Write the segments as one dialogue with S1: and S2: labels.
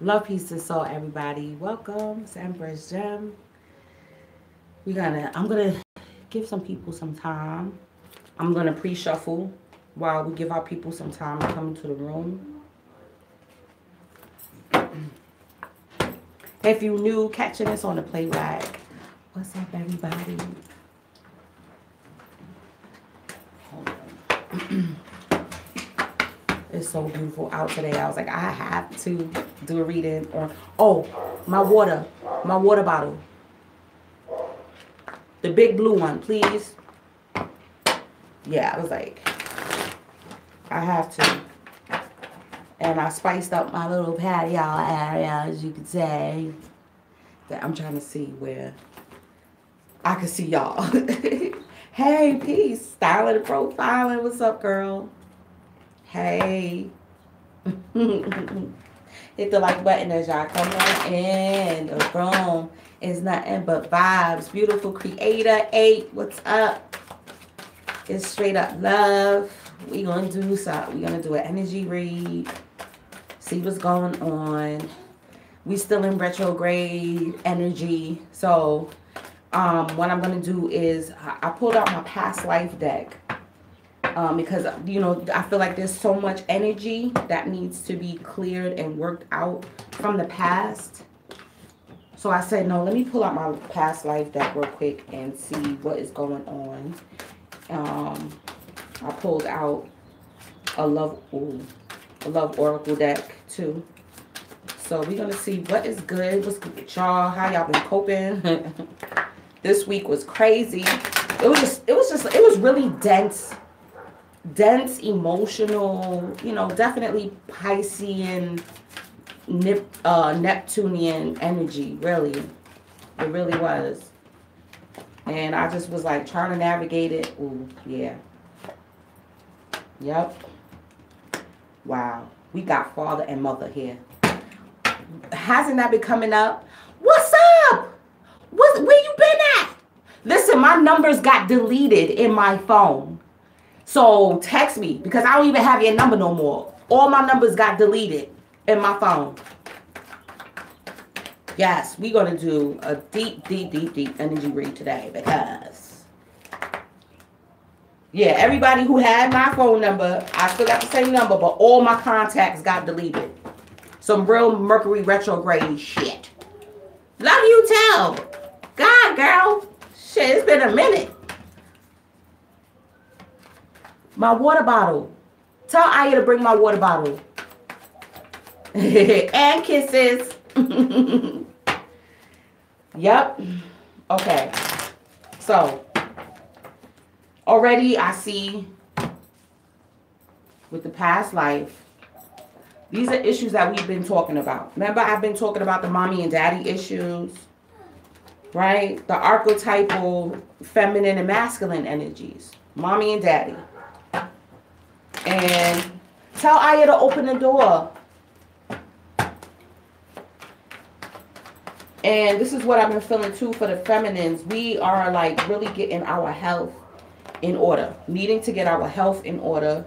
S1: Love, peace, and soul, everybody. Welcome to Empress Gem. I'm gonna give some people some time. I'm gonna pre-shuffle while we give our people some time to come into the room. If you new catching us on the playback, what's up, everybody? Hold on. It's so beautiful out today. I was like, I have to do a reading on, my water bottle. The big blue one, please. Yeah, I was like, I have to. And I spiced up my little patio area, as you could say. That I'm trying to see where I can see y'all. Hey, peace. Styling and profiling. What's up, girl? Hey. Hit the like button as y'all come on in. The room is nothing but vibes. Beautiful creator 8. What's up? It's straight up love. We're going to do something. We're going to do an energy read. See what's going on. We still in retrograde energy. So what I'm going to do is I pulled out my past life deck. Because, you know, I feel like there's so much energy that needs to be cleared and worked out from the past. So I said, no, let me pull out my past life deck real quick and see what is going on. I pulled out a love oracle deck too. So we're going to see what is good. What's good with y'all? How y'all been coping? This week was crazy. It was really dense, emotional, you know, definitely Piscean, Neptunian energy, really. It really was. And I just was like trying to navigate it. Ooh, yeah. Yep. Wow. We got father and mother here. Hasn't that been coming up? What's up? Where you been at? Listen, my numbers got deleted in my phone. So text me because I don't even have your number no more. All my numbers got deleted in my phone. Yes, we're going to do a deep energy read today because, yeah, everybody who had my phone number, I still got the same number, but all my contacts got deleted. Some real Mercury retrograde shit. Love you tell. God, girl. Shit, it's been a minute. My water bottle. Tell Aya to bring my water bottle. And kisses. Yep. Okay. So, already I see with the past life, these are issues that we've been talking about. Remember, I've been talking about the mommy and daddy issues, right? The archetypal feminine and masculine energies. Mommy and daddy. And tell Aya to open the door. And this is what I've been feeling too for the feminines. We are like really getting our health in order. Needing to get our health in order.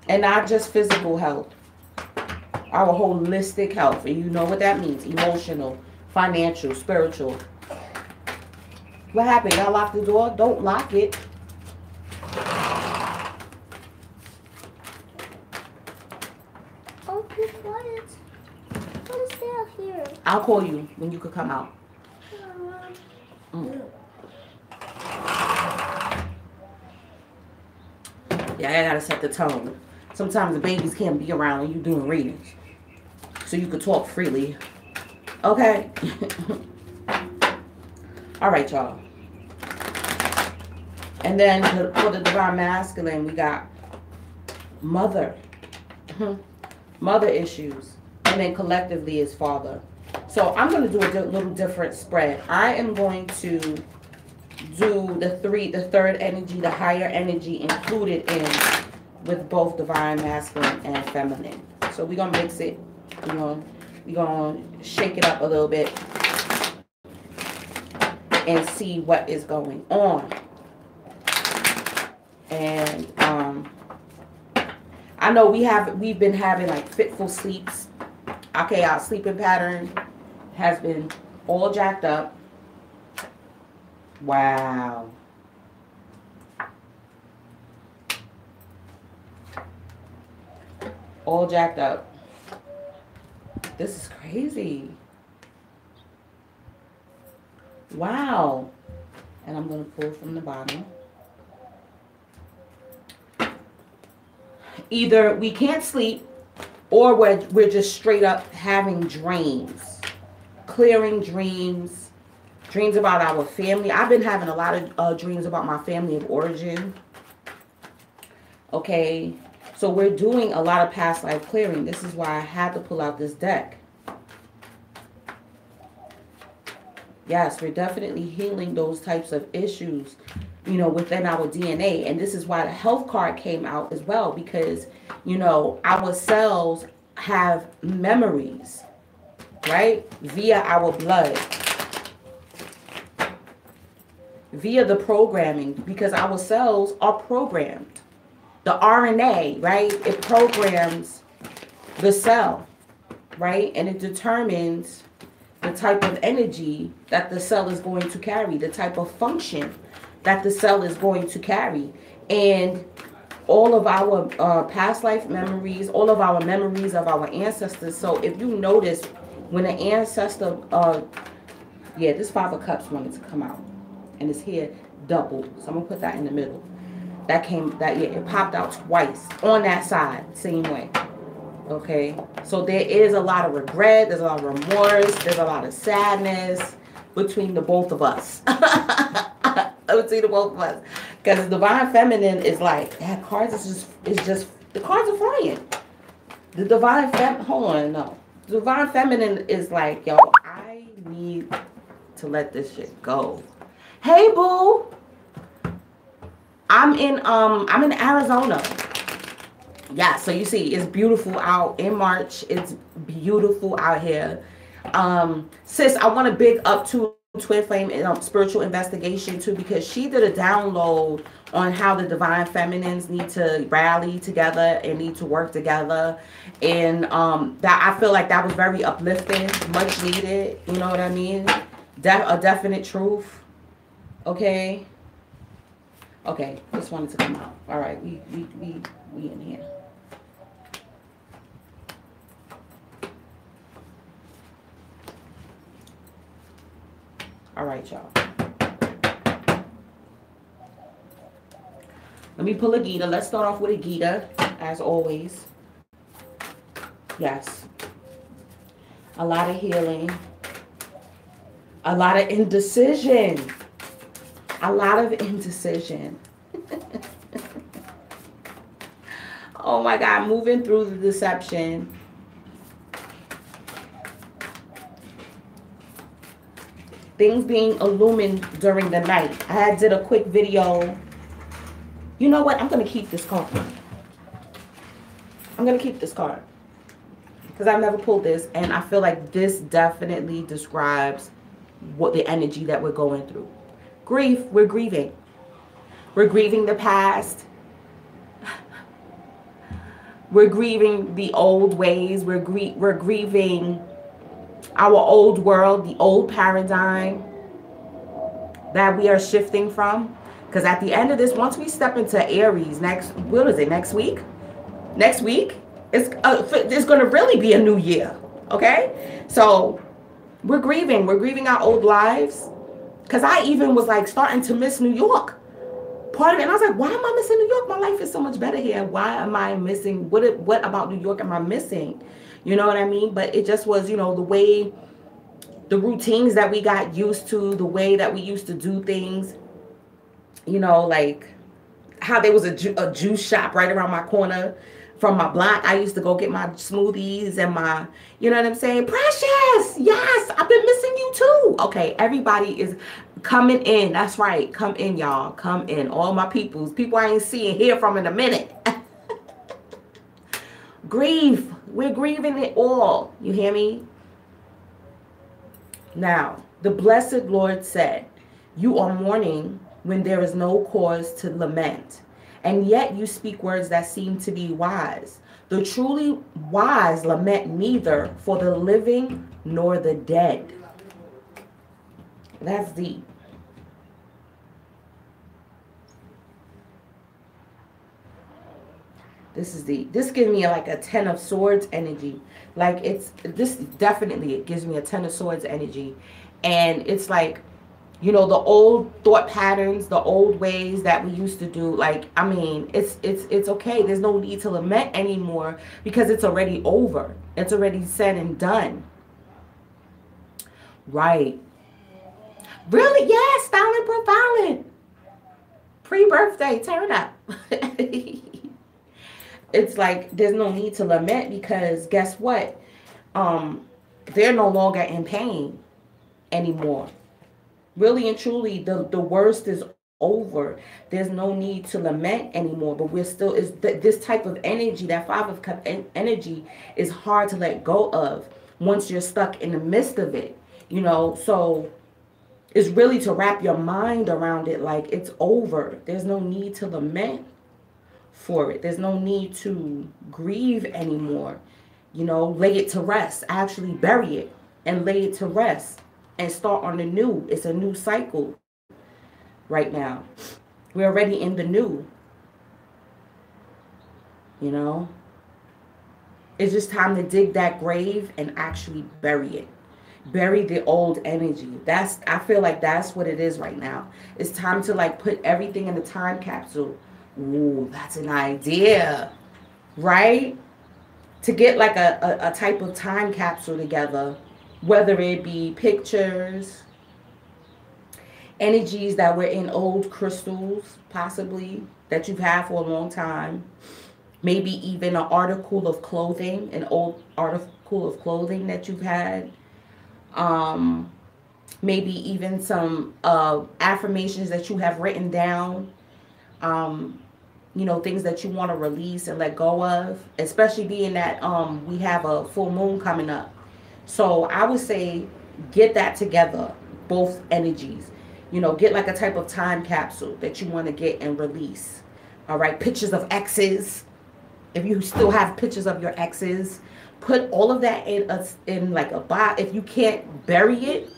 S1: And not just physical health. Our holistic health. And you know what that means. Emotional, financial, spiritual. What happened? Y'all locked the door? Don't lock it.
S2: Oh, be quiet. What is there here?
S1: I'll call you when you could come out. Yeah, I gotta set the tone. Sometimes the babies can't be around when you're doing readings. So you could talk freely. Okay? Alright, y'all. And then for the divine masculine, we got mother. Mother issues. And then collectively is father. So I'm going to do a little different spread. I am going to do the third energy, the higher energy included in with both divine masculine and feminine. So we're going to mix it. We're going to shake it up a little bit and see what is going on. And I know we've been having like fitful sleeps. Okay, our sleeping pattern has been all jacked up. Wow. All jacked up. This is crazy. Wow. And I'm going to pull from the bottom. Either we can't sleep or we're just straight up having dreams. Clearing dreams. Dreams about our family. I've been having a lot of dreams about my family of origin. Okay. So we're doing a lot of past life clearing. This is why I had to pull out this deck. Yes, we're definitely healing those types of issues, you know, within our DNA. And this is why the health card came out as well, because, you know, our cells have memories, right? Via our blood. Via the programming, because our cells are programmed. The RNA, right? It programs the cell, right? And it determines the type of energy that the cell is going to carry, the type of function that the cell is going to carry. And all of our past life memories, all of our memories of our ancestors. So if you notice, when an ancestor, yeah, this Five of Cups wanted to come out. And it's here doubled. So I'm going to put that in the middle. Yeah, it popped out twice on that side, same way. Okay, so there is a lot of regret, there's a lot of remorse, there's a lot of sadness between the both of us. Between the both of us. Because the Divine Feminine is like, that cards is just, the cards are flying. The Divine The Divine Feminine is like, yo, I need to let this shit go. Hey, boo. I'm in Arizona. Yeah, so you see, it's beautiful out in March. It's beautiful out here. Sis, I want to big up to Twin Flame Spiritual Investigation too, because she did a download on how the Divine Feminines need to rally together and need to work together. And that I feel like that was very uplifting, much needed. You know what I mean? A definite truth. Okay. Okay, just wanted to come out. All right, we in here. All right, y'all. Let me pull a Gita. Let's start off with a Gita, as always. Yes. A lot of healing. A lot of indecision. A lot of indecision. Oh my God, moving through the deception. Things being illumined during the night. I did a quick video. You know what? I'm going to keep this card. I'm going to keep this card. Because I've never pulled this. And I feel like this definitely describes what the energy that we're going through. Grief. We're grieving. We're grieving the past. We're grieving the old ways. We're grieving our old world, the old paradigm that we are shifting from. Because at the end of this, once we step into Aries next week? Next week, it's going to really be a new year. Okay? So we're grieving. We're grieving our old lives. Because I even was like starting to miss New York. Part of it. And I was like, why am I missing New York? My life is so much better here. Why am I missing? What about New York am I missing? You know what I mean? But it just was, you know, the way, the routines that we got used to, the way that we used to do things. You know, like how there was a juice shop right around my corner from my block. I used to go get my smoothies and my, you know what I'm saying? Precious, yes, I've been missing you too. Okay, everybody is coming in. That's right. Come in, y'all. Come in. All my peoples. People I ain't seeing hear from in a minute. Grief. We're grieving it all. You hear me? Now, the blessed Lord said, you are mourning when there is no cause to lament. and yet you speak words that seem to be wise. The truly wise lament neither for the living nor the dead. That's deep. This gives me like a 10 of swords energy. Like this definitely, it gives me a 10 of swords energy. And it's like, you know, the old thought patterns, the old ways that we used to do. Like, I mean, it's okay. There's no need to lament anymore because it's already over. It's already said and done. Right. Really? Yes, styling profiling. Pre-birthday, turn up. It's like there's no need to lament because guess what? They're no longer in pain anymore. Really and truly, the worst is over. There's no need to lament anymore. But we're still this type of energy, that 5 of cup energy, is hard to let go of once you're stuck in the midst of it. You know, so it's really to wrap your mind around it, like it's over. There's no need to lament for it. There's no need to grieve anymore. You know, lay it to rest. Actually bury it and lay it to rest and start on the new. It's a new cycle right now. We're already in the new. You know, it's just time to dig that grave and actually bury it. Bury the old energy. I feel like that's what it is right now. It's time to like put everything in the time capsule. Ooh, that's an idea, right? To get like a type of time capsule together, whether it be pictures, energies that were in old crystals, possibly, that you've had for a long time. Maybe even an article of clothing, an old article of clothing that you've had. Maybe even some affirmations that you have written down. You know, things that you want to release and let go of, especially being that we have a full moon coming up. So I would say get that together, both energies. You know, get like a type of time capsule that you want to get and release. All right, pictures of exes. If you still have pictures of your exes, put all of that in like a box. If you can't bury it,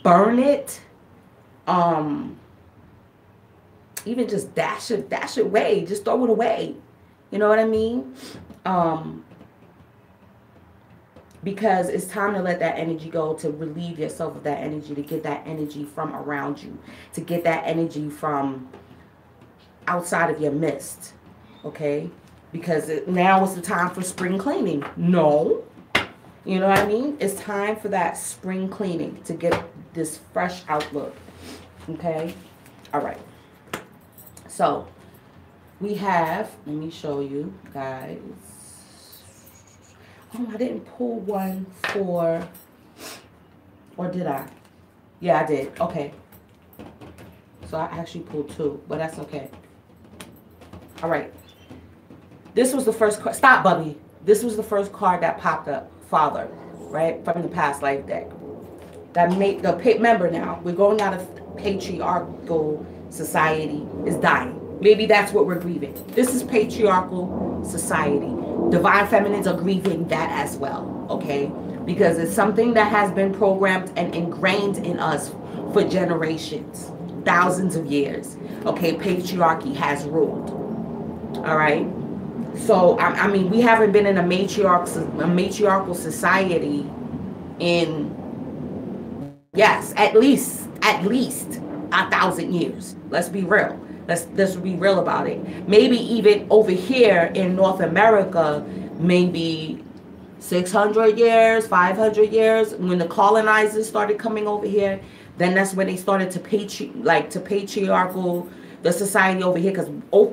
S1: burn it. Even just dash it away. Just throw it away. You know what I mean? Because it's time to let that energy go, to relieve yourself of that energy, to get that energy from around you, to get that energy from outside of your midst. Okay? Because now is the time for spring cleaning. No. You know what I mean? It's time for that spring cleaning to get this fresh outlook. Okay? All right. So, we have, let me show you guys. Oh, I didn't pull one for, or did I? Yeah, I did. Okay. So, I actually pulled 2, but that's okay. All right. This was the first card. Stop, Bubby. This was the first card that popped up. Father, right? From the past life deck. That made the member now. We're going out of patriarchal society is dying. Maybe that's what we're grieving. This is patriarchal society. Divine feminines are grieving that as well, okay? Because it's something that has been programmed and ingrained in us for generations, thousands of years. Okay, patriarchy has ruled. All right? So, I mean, we haven't been in a matriarchal society in, yes, at least 1,000 years. Let's be real. Let's be real about it. Maybe even over here in North America, maybe 600 years, 500 years, when the colonizers started coming over here, then that's when they started to patriarchal the society over here. Because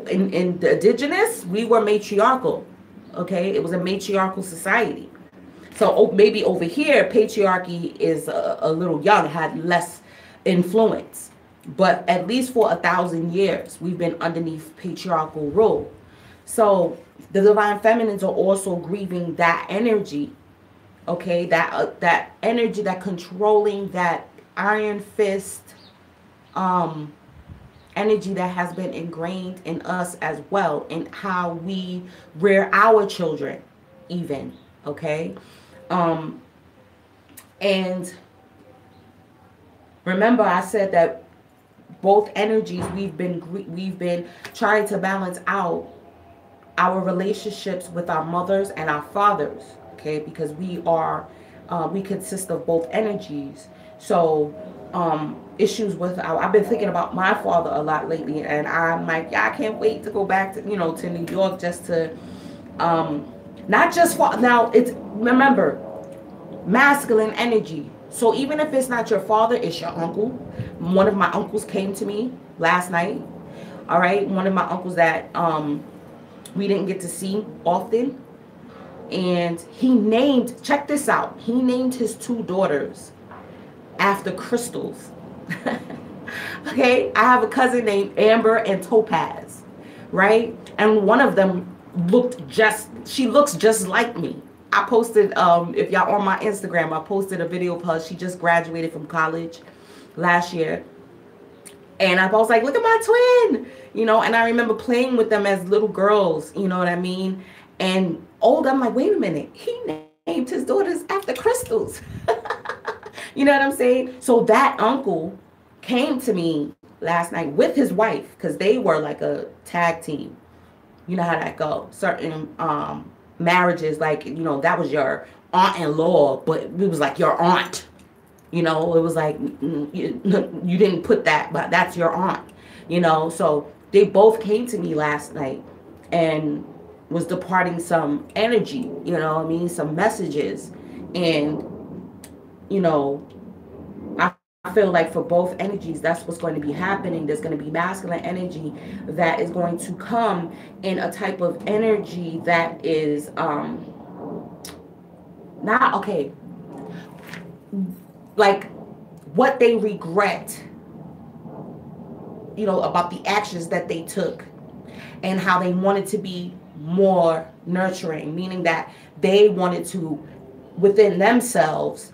S1: in the indigenous, we were matriarchal. Okay, it was a matriarchal society. So maybe over here, patriarchy is a little young, had less influence. But at least for 1,000 years, we've been underneath patriarchal rule. So the divine feminines are also grieving that energy. Okay, that energy, that controlling, that iron fist, energy that has been ingrained in us as well, and how we rear our children even. Okay. And remember, I said that both energies, we've been trying to balance out our relationships with our mothers and our fathers. Okay, because we consist of both energies. So issues with I've been thinking about my father a lot lately, and I'm like, yeah, I can't wait to go back to to New York, just to not just for now. It's, remember, masculine energy. So even if it's not your father, it's your uncle. One of my uncles came to me last night. All right, one of my uncles that we didn't get to see often, and he named, check this out, he named his two daughters after crystals. Okay, I have a cousin named Amber and Topaz, right? And one of them she looks just like me. I posted, if y'all on my Instagram, I posted a video of her. She just graduated from college last year. And I was like, look at my twin, and I remember playing with them as little girls, you know what I mean? And I'm like, wait a minute, he named his daughters after crystals. You know what I'm saying? So that uncle came to me last night with his wife, because they were like a tag team. You know how that go. Certain marriages, like, that was your aunt-in-law, but it was like your aunt. It was like, you didn't put that, but that's your aunt. So they both came to me last night and was departing some energy, some messages. And, I feel like for both energies, that's what's going to be happening. There's going to be masculine energy that is going to come in a type of energy that is not okay. Like what they regret, about the actions that they took, and how they wanted to be more nurturing, meaning that they wanted to, within themselves,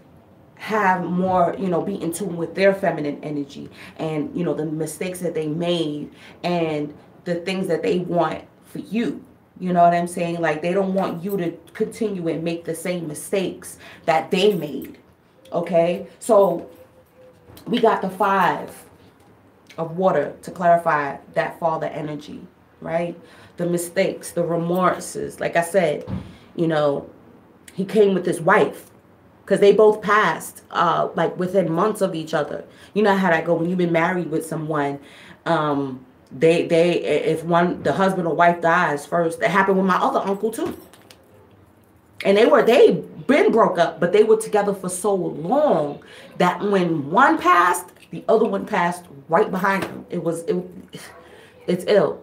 S1: have more, be in tune with their feminine energy, and, the mistakes that they made, and the things that they want for you. You know what I'm saying? Like, they don't want you to continue and make the same mistakes that they made. Okay? So, we got the 5 of water to clarify that father energy, right? The mistakes, the remorses. Like I said, he came with his wife, because they both passed like within months of each other. You know how that go when you've been married with someone. If the husband or wife dies first. That happened with my other uncle too. And they been broke up, but they were together for so long that when one passed, the other one passed right behind him. It's ill.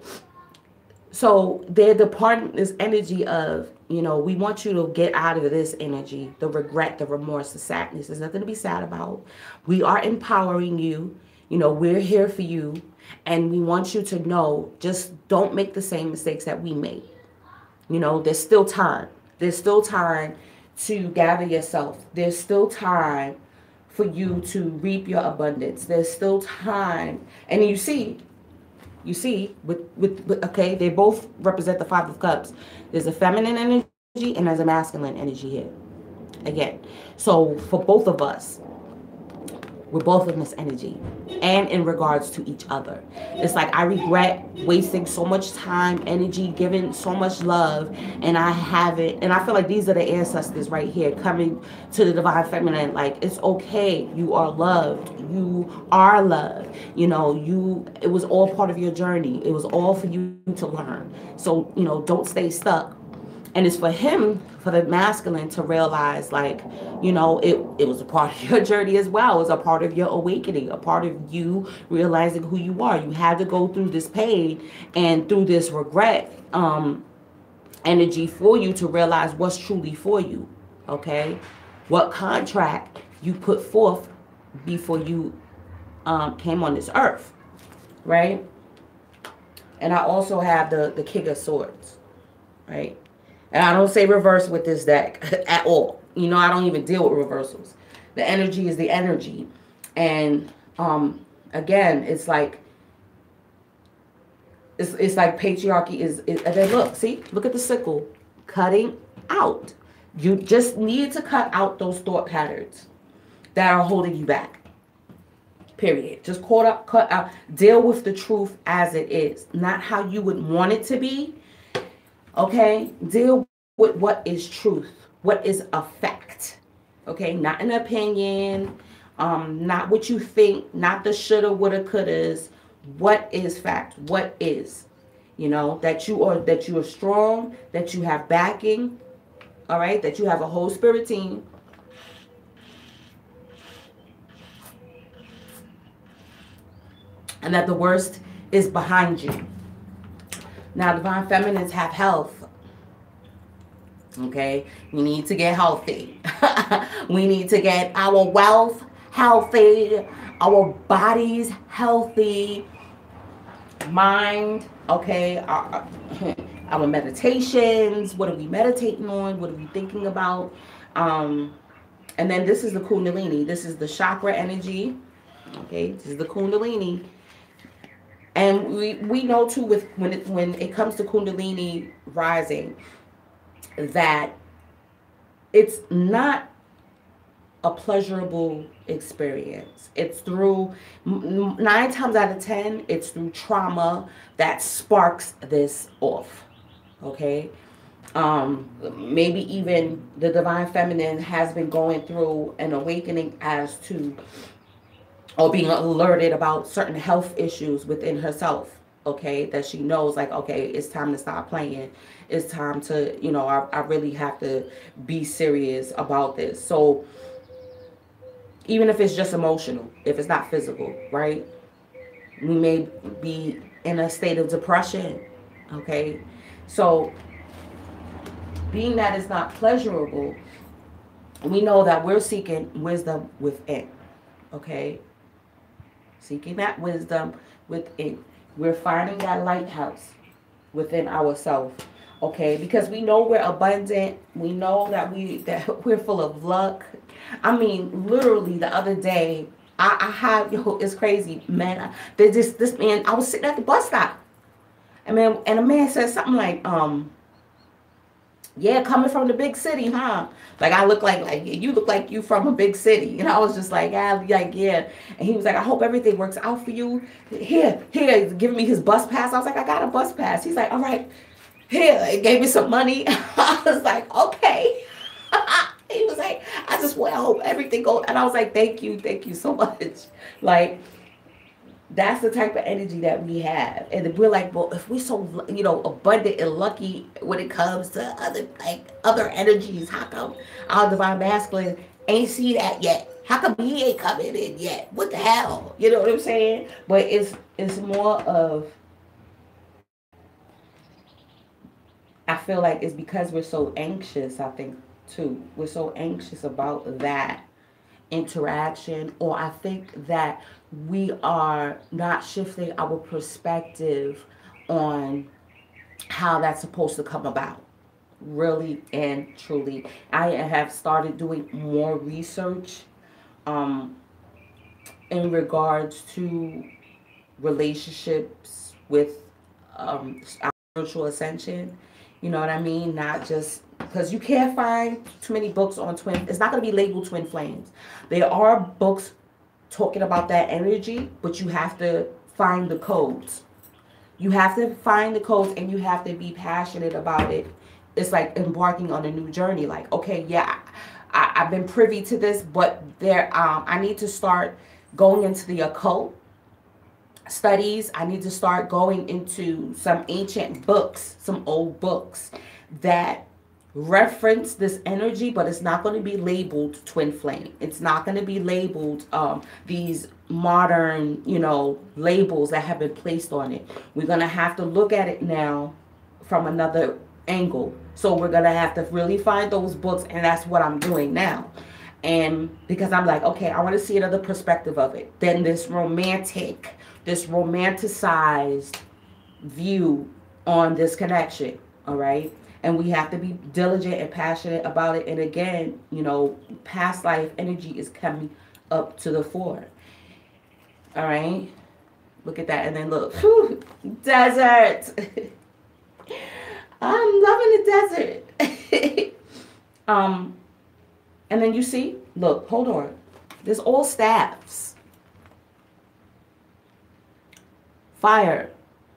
S1: So they're departing this energy of, we want you to get out of this energy, the regret, the remorse, the sadness. There's nothing to be sad about. We are empowering you. We're here for you. And we want you to know, just don't make the same mistakes that we made. There's still time. There's still time to gather yourself. There's still time for you to reap your abundance. There's still time. And you see, okay, they both represent the 5 of Cups. There's a feminine energy and there's a masculine energy here. Again, so for both of us, we're both in this energy, and in regards to each other. It's like, I regret wasting so much time, energy, giving so much love, and I haven't. And I feel like these are the ancestors right here coming to the divine feminine. Like, it's okay. You are loved. You are loved. It was all part of your journey. It was all for you to learn. So, don't stay stuck. And it's for him, for the masculine, to realize, like, it was a part of your journey as well. It was a part of your awakening, a part of you realizing who you are. You had to go through this pain and through this regret energy for you to realize what's truly for you, okay? What contract you put forth before you came on this earth, right? And I also have the King of Swords, right? And I don't say reverse with this deck at all. I don't even deal with reversals. The energy is the energy. And again, it's like It's like patriarchy and then look at the sickle. Cutting out. You just need to cut out those thought patterns that are holding you back. Period. Just cut out. Deal with the truth as it is, not how you would want it to be. Okay? Deal with what is truth, what is a fact. Okay? Not an opinion, not what you think, not the shoulda, woulda, couldas. What is fact? What is? You know, that you are strong, that you have backing, all right, that you have a whole spirit team. And that the worst is behind you. Now, divine feminines have health. Okay, we need to get healthy. We need to get our wealth healthy, our bodies healthy, mind, okay, our meditations. What are we meditating on? What are we thinking about? And then this is the Kundalini. This is the chakra energy. Okay, this is the Kundalini. And we know too, with when it comes to Kundalini rising, that it's not a pleasurable experience. It's through 9 times out of 10, it's through trauma that sparks this off. Okay, maybe even the divine feminine has been going through an awakening as to, or being alerted about certain health issues within herself, okay, that she knows, like, okay, it's time to stop playing. It's time to, you know, I really have to be serious about this. So even if it's just emotional, if it's not physical, right? We may be in a state of depression, okay? So being that it's not pleasurable, we know that we're seeking wisdom within, okay? Seeking that wisdom within. We're finding that lighthouse within ourselves, okay? Because we know we're abundant. We know that we're full of luck. I mean, literally the other day, I had, it's crazy, man. This man, I was sitting at the bus stop, and a man said something like, yeah, coming from the big city, huh? Like, I look like you look like you from a big city. And I was just like, yeah. And he was like, I hope everything works out for you. Here, giving me his bus pass. I was like, I got a bus pass. He's like, all right, here. He gave me some money. I was like, okay. He was like, I hope everything goes. And I was like, thank you so much. Like, that's the type of energy that we have. And we're like, well, if we're so, abundant and lucky when it comes to other energies, how come our divine masculine ain't see that yet? How come he ain't coming in yet? What the hell? You know what I'm saying? But it's more of, I feel like it's because we're so anxious, I think, too. We're so anxious about that interaction, or I think that we are not shifting our perspective on how that's supposed to come about. Really and truly, I have started doing more research in regards to relationships with spiritual ascension. You know what I mean? Not just because you can't find too many books on twin. It's not going to be labeled twin flames. There are books talking about that energy, but you have to find the codes. You have to find the codes, and you have to be passionate about it. It's like embarking on a new journey. Like, okay, yeah, I've been privy to this, but I need to start going into the occult studies. I need to start going into some ancient books, some old books that reference this energy, but it's not going to be labeled twin flame. It's not going to be labeled these modern, labels that have been placed on it. We're going to have to look at it now from another angle. So we're going to have to really find those books, and that's what I'm doing now. And because I'm like, okay, I want to see another perspective of it. Then this romanticized view on this connection, all right? And we have to be diligent and passionate about it. And again, past life energy is coming up to the fore, all right? Look at that. And then look. Whew, desert. I'm loving the desert. And then you see, look, hold on. There's all staffs. Fire.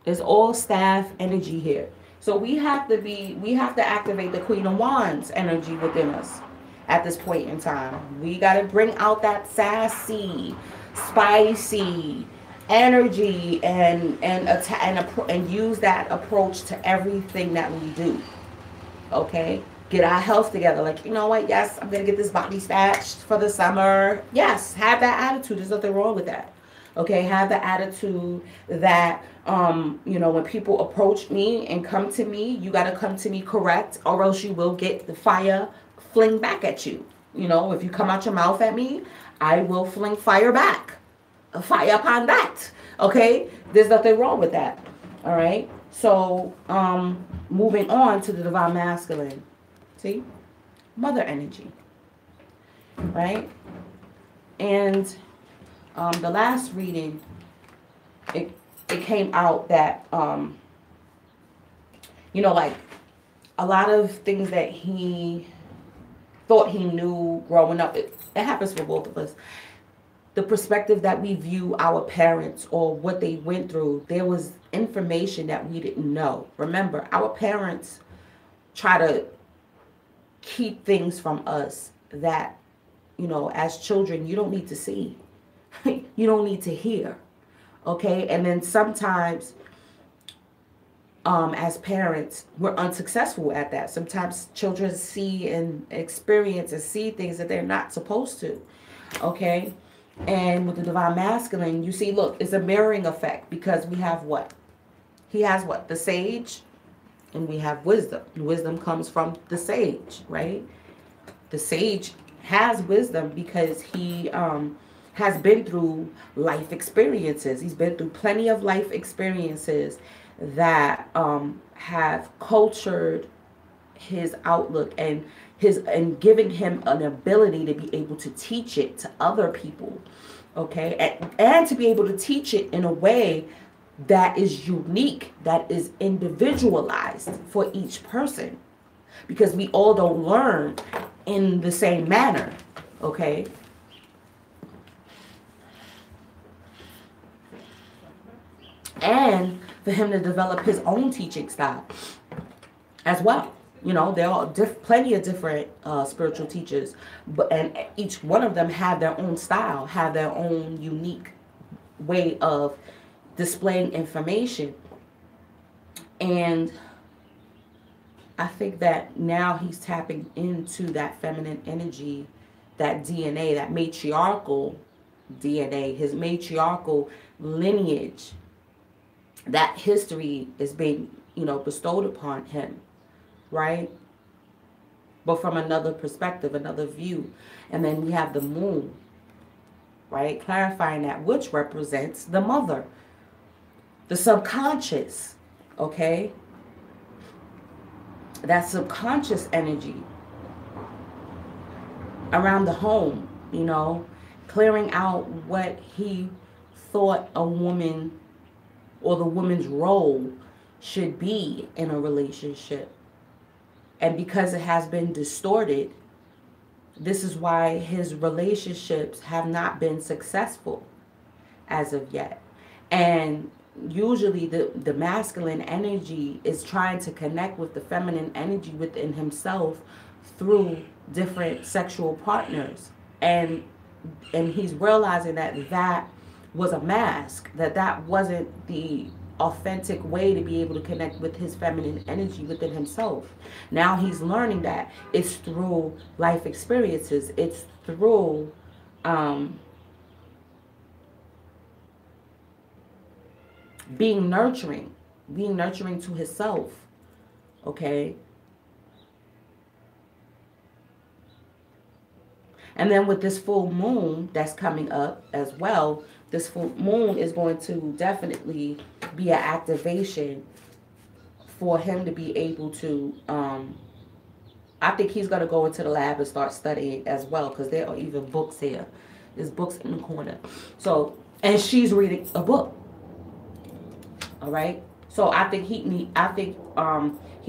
S1: There's all staff energy here. So we have to activate the Queen of Wands energy within us at this point in time. We got to bring out that sassy, spicy energy and use that approach to everything that we do. Okay? Get our health together. Like, you know what? Yes, I'm going to get this body snatched for the summer. Yes, have that attitude. There's nothing wrong with that. Okay? Have the attitude that, you know, when people approach me and come to me, you got to come to me correct, or else you will get the fire fling back at you. You know, if you come out your mouth at me, I will fling fire back. A fire upon that. Okay? There's nothing wrong with that. All right? So, moving on to the Divine Masculine. See? Mother energy. Right? And the last reading, it came out that, you know, like a lot of things that he thought he knew growing up, it happens for both of us. The perspective that we view our parents or what they went through, there was information that we didn't know. Remember, our parents try to keep things from us that, you know, as children, you don't need to see. You don't need to hear. Okay? And then sometimes, as parents, we're unsuccessful at that. Sometimes children see and experience and see things that they're not supposed to. Okay? And with the Divine Masculine, you see, look, it's a mirroring effect, because we have what? He has what? The Sage, and we have wisdom. Wisdom comes from the Sage, right? The Sage has wisdom because he has been through life experiences. He's been through plenty of life experiences that have cultured his outlook and giving him an ability to be able to teach it to other people, okay? And to be able to teach it in a way that is unique, that is individualized for each person, because we all don't learn in the same manner, okay? And for him to develop his own teaching style as well. You know, there are plenty of different spiritual teachers, and each one of them have their own style, have their own unique way of displaying information. And I think that now he's tapping into that feminine energy, that DNA, that matriarchal DNA, his matriarchal lineage. That history is being, you know, bestowed upon him. Right? But from another perspective, another view. And then we have the moon, right? Clarifying that, which represents the mother, the subconscious, okay? That subconscious energy around the home, you know, clearing out what he thought a woman or the woman's role should be in a relationship. And because it has been distorted, this is why his relationships have not been successful as of yet. And usually the masculine energy is trying to connect with the feminine energy within himself through different sexual partners. And he's realizing that that was a mask, that wasn't the authentic way to be able to connect with his feminine energy within himself. Now he's learning that it's through life experiences. It's through being nurturing to himself. Okay? And then with this full moon that's coming up as well, this full moon is going to definitely be an activation for him to be able to, I think he's going to go into the lab and start studying as well, because there are even books here. There's books in the corner. So, and she's reading a book. All right. So I think he's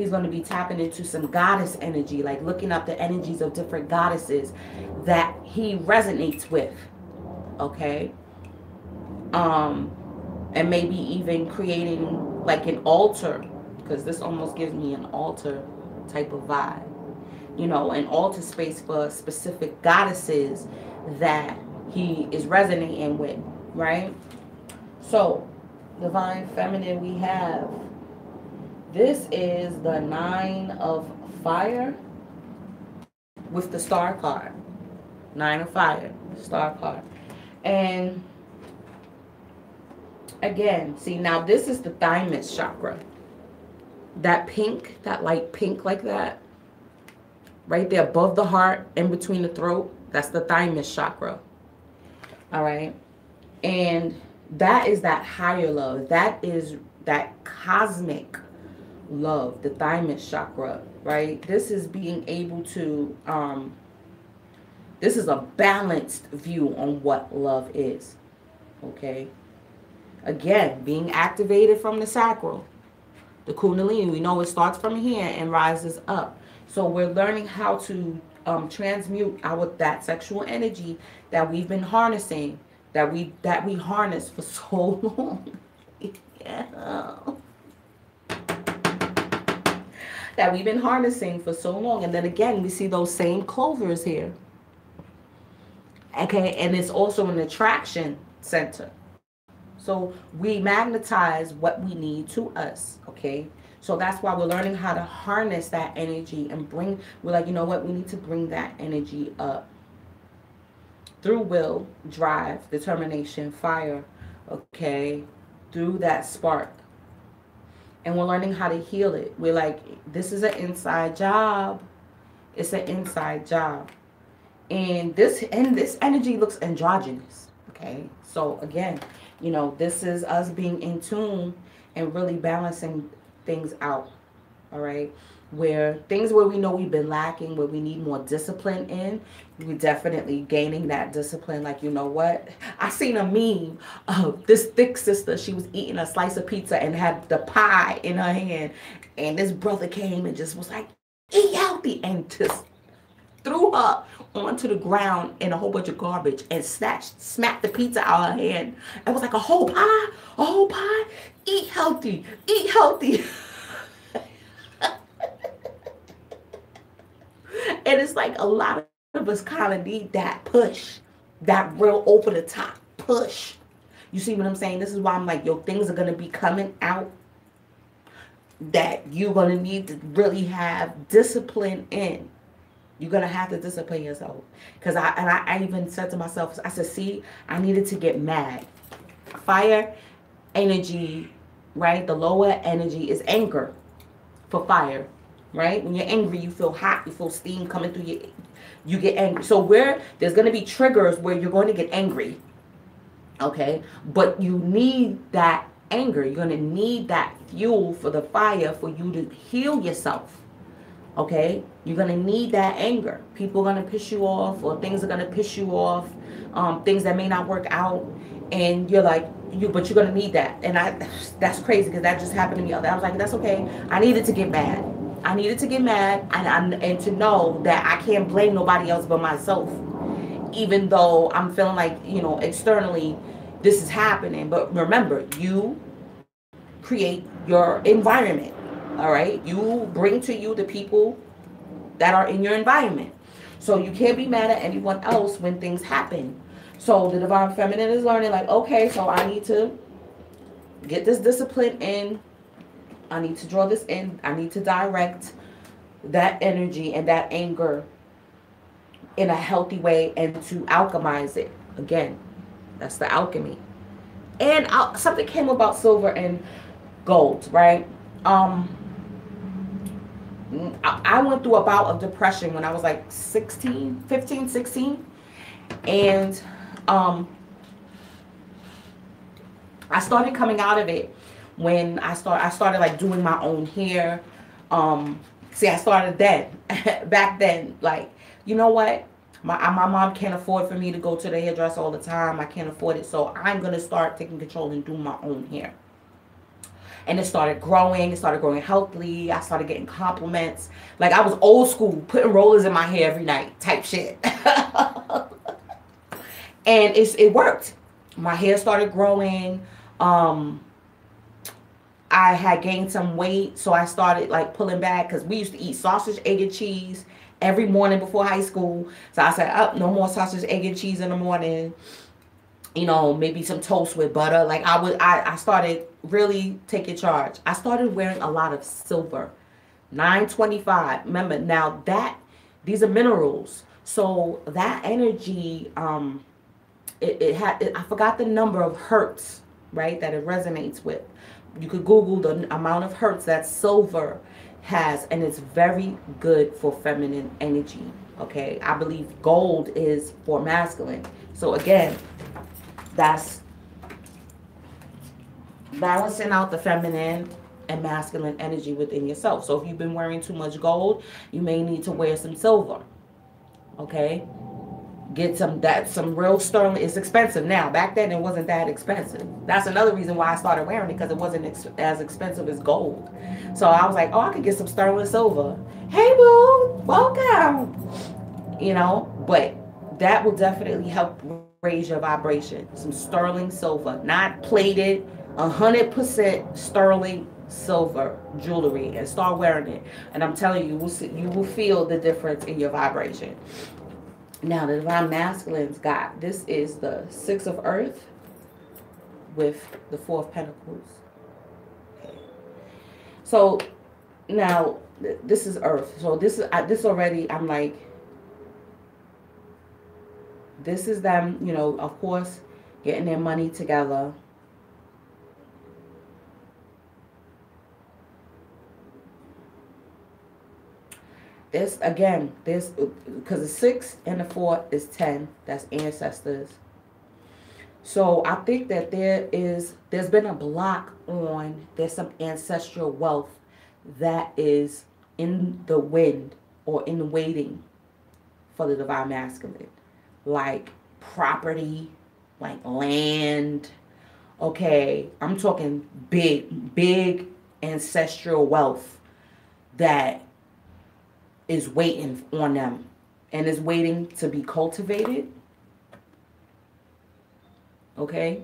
S1: going to be tapping into some goddess energy, like looking up the energies of different goddesses that he resonates with. Okay. And maybe even creating like an altar, because this almost gives me an altar type of vibe. You know, an altar space for specific goddesses that he is resonating with, right? So, Divine Feminine, we have, this is the 9 of Fire with the Star card. 9 of Fire, Star card. And again, see, now this is the thymus chakra. That pink, that light pink like that, right there above the heart, in between the throat, that's the thymus chakra. All right. And that is that higher love. That is that cosmic love, the thymus chakra, right? This is being able to, this is a balanced view on what love is. Okay. Again, being activated from the sacral. The Kundalini, we know it starts from here and rises up. So we're learning how to transmute that sexual energy that we've been harnessing, that we harnessed for so long. Yeah. That we've been harnessing for so long. And then again, we see those same clovers here. Okay, and it's also an attraction center. So we magnetize what we need to us, okay? So that's why we're learning how to harness that energy and we're like, you know what? We need to bring that energy up through will, drive, determination, fire, okay? Through that spark. And we're learning how to heal it. We're like, this is an inside job. It's an inside job. And this energy looks androgynous, okay? So again, you know, this is us being in tune and really balancing things out, all right? Where things where we know we've been lacking, where we need more discipline in, we're definitely gaining that discipline. Like, you know what? I seen a meme of this thick sister. She was eating a slice of pizza and had the pie in her hand. And this brother came and just was like, eat healthy, and just threw her onto the ground in a whole bunch of garbage and smacked the pizza out of her hand. It was like a whole pie, eat healthy, eat healthy. And it's like a lot of us kind of need that push, that real over the top push. You see what I'm saying? This is why I'm like, yo, things are going to be coming out that you're going to need to really have discipline in. You're going to have to discipline yourself. Because I even said to myself, I said, see, I needed to get mad. Fire energy, right? The lower energy is anger for fire, right? When you're angry, you feel hot, you feel steam coming through you get angry. So there's going to be triggers where you're going to get angry, okay? But you need that anger. You're going to need that fuel for the fire for you to heal yourself. Okay, you're going to need that anger. People are going to piss you off, or things are going to piss you off, things that may not work out. And you're like, but you're going to need that. And that's crazy, because that just happened to me. I was like, that's okay. I needed to get mad. I needed to get mad and to know that I can't blame nobody else but myself. Even though I'm feeling like, you know, externally this is happening. But remember, you create your environment. All right, you bring to you the people that are in your environment. So you can't be mad at anyone else when things happen. So the Divine Feminine is learning, like, okay, so I need to get this discipline in. I need to draw this in. I need to direct that energy and that anger in a healthy way and to alchemize it. Again, that's the alchemy. And something came about silver and gold, right? I went through a bout of depression when I was like 15, 16. And I started coming out of it when I started like doing my own hair. See, I started then, back then, like, you know what? My mom can't afford for me to go to the hairdresser all the time. I can't afford it. So I'm going to start taking control and do my own hair. And it started growing. It started growing healthily. I started getting compliments. Like I was old school, putting rollers in my hair every night type shit. And it worked. My hair started growing. I had gained some weight, so I started like pulling back because we used to eat sausage, egg, and cheese every morning before high school. So I said, "Up, no more sausage, egg, and cheese in the morning. You know, maybe some toast with butter." Like I started really taking charge. I started wearing a lot of silver, 925. Remember now that these are minerals, so that energy, I forgot the number of hertz, right, that it resonates with. You could Google the amount of hertz that silver has, and it's very good for feminine energy. Okay, I believe gold is for masculine. So again, that's balancing out the feminine and masculine energy within yourself. So if you've been wearing too much gold, you may need to wear some silver. Okay, get some real sterling. It's expensive now. Back then it wasn't that expensive. That's another reason why I started wearing it, because it wasn't as expensive as gold. So I was like, oh, I could get some sterling silver. Hey boo, welcome. You know, but that will definitely help raise your vibration. Some sterling silver, not plated, 100% sterling silver jewelry, and start wearing it. And I'm telling you, you will feel the difference in your vibration. Now, the Divine Masculine's got, this is the Six of Earth with the Four of Pentacles. Okay. So, now, this is Earth. So, this already, I'm like, this is them, you know, of course, getting their money together. This again, this because the 6 and the 4 is 10. That's ancestors. So I think that there's been a block on, there's some ancestral wealth that is in the wind or in waiting for the Divine Masculine, like property, like land. Okay, I'm talking big ancestral wealth that is waiting on them and is waiting to be cultivated. Okay,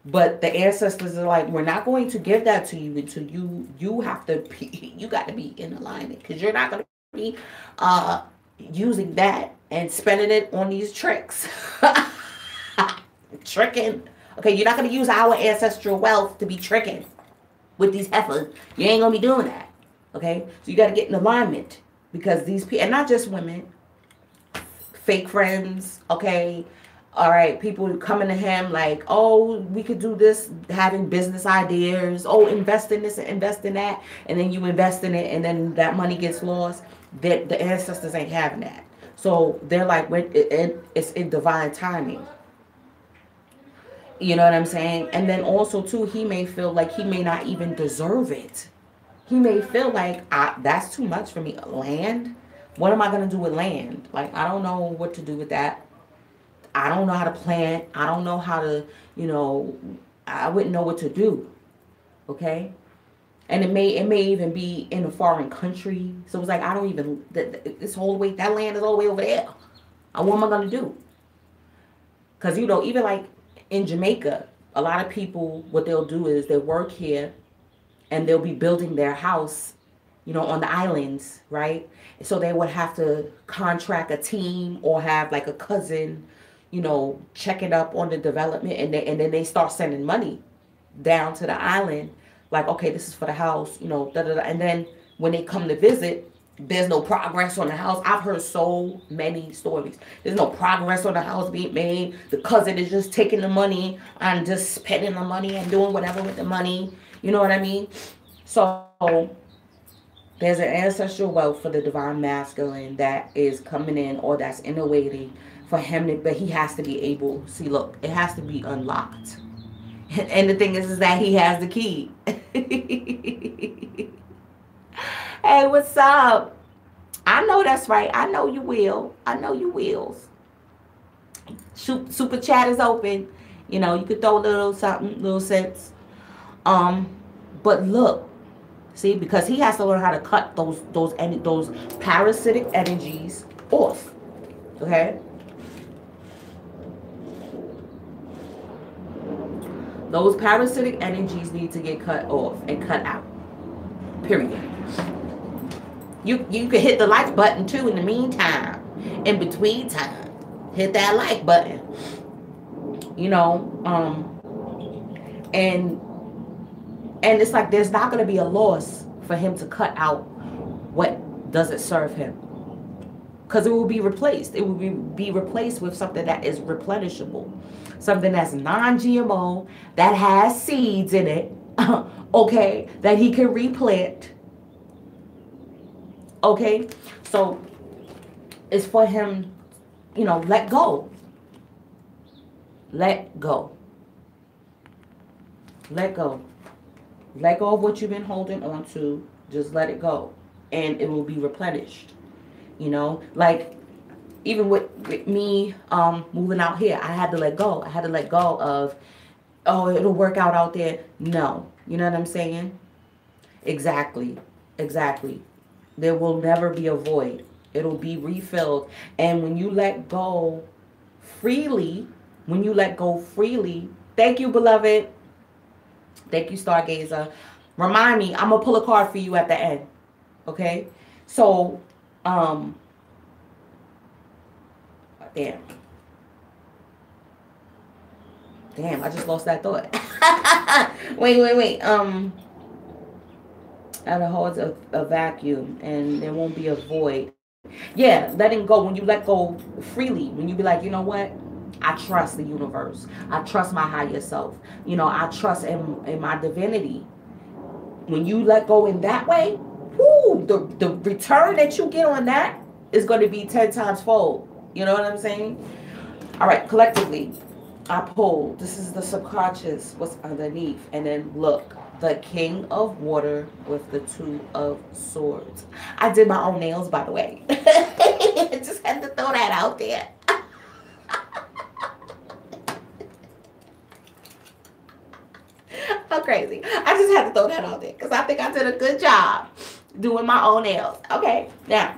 S1: but the ancestors are like, we're not going to give that to you until you have to be, you got to be in alignment, because you're not going to be using that and spending it on these tricks. Tricking. Okay, you're not going to use our ancestral wealth to be tricking with these heifers. You ain't going to be doing that. Okay, so you got to get in alignment. Because these people, and not just women, fake friends, okay? All right, people coming to him like, oh, we could do this, having business ideas. Oh, invest in this and invest in that. And then you invest in it, and then that money gets lost. The ancestors ain't having that. So they're like, it's in divine timing. You know what I'm saying? And then also, too, he may feel like he may not even deserve it. He may feel like, that's too much for me. Land? What am I going to do with land? Like, I don't know what to do with that. I don't know how to plant. I don't know how to, you know, I wouldn't know what to do. Okay? And it may even be in a foreign country. So it's like, I don't even, this whole way, that land is all the way over there. What am I going to do? Because, you know, even like in Jamaica, a lot of people, what they'll do is they work here, and they'll be building their house, you know, on the islands, right? So they would have to contract a team or have like a cousin, you know, checking up on the development, and then they start sending money down to the island, like, okay, this is for the house, you know, da da da. And then when they come to visit, there's no progress on the house. I've heard so many stories. There's no progress on the house being made. The cousin is just taking the money and just spending the money and doing whatever with the money. You know what I mean? So there's an ancestral wealth for the Divine Masculine that is coming in, or that's in the waiting for him to, but he has to be able, see, look, it has to be unlocked. And the thing is that he has the key. Hey, what's up? I know that's right. I know you will. I know you will. Super chat is open. You know, you could throw a little something, little cents. But look, see, because he has to learn how to cut those parasitic energies off. Okay? Those parasitic energies need to get cut off and cut out. Period. You can hit the like button too in the meantime. In between time. Hit that like button. You know, and it's like there's not going to be a loss for him to cut out what doesn't serve him. Because it will be replaced. It will be replaced with something that is replenishable. Something that's non-GMO, that has seeds in it, okay, that he can replant. Okay, so it's for him, you know, let go. Let go. Let go. Let go of what you've been holding on to. Just let it go. And it will be replenished. You know, like even with me moving out here, I had to let go. I had to let go of, oh, it'll work out there. No. You know what I'm saying? Exactly. Exactly. There will never be a void. It'll be refilled. And when you let go freely, thank you, beloved. Thank you, Stargazer. Remind me, I'm going to pull a card for you at the end. Okay? So, damn, I just lost that thought. wait. Out of holds a vacuum, and there won't be a void. Yeah, letting go. When you let go freely, when you be like, you know what? I trust the universe. I trust my higher self. You know, I trust in my divinity. When you let go in that way, whoo, the return that you get on that is going to be 10 times fold. You know what I'm saying? All right, collectively, I pulled. This is the subconscious, what's underneath. And then look, the King of Water with the Two of Swords. I did my own nails, by the way. Just had to throw that out there. I'm crazy. I just had to throw that out there because I think I did a good job doing my own nails. Okay, now,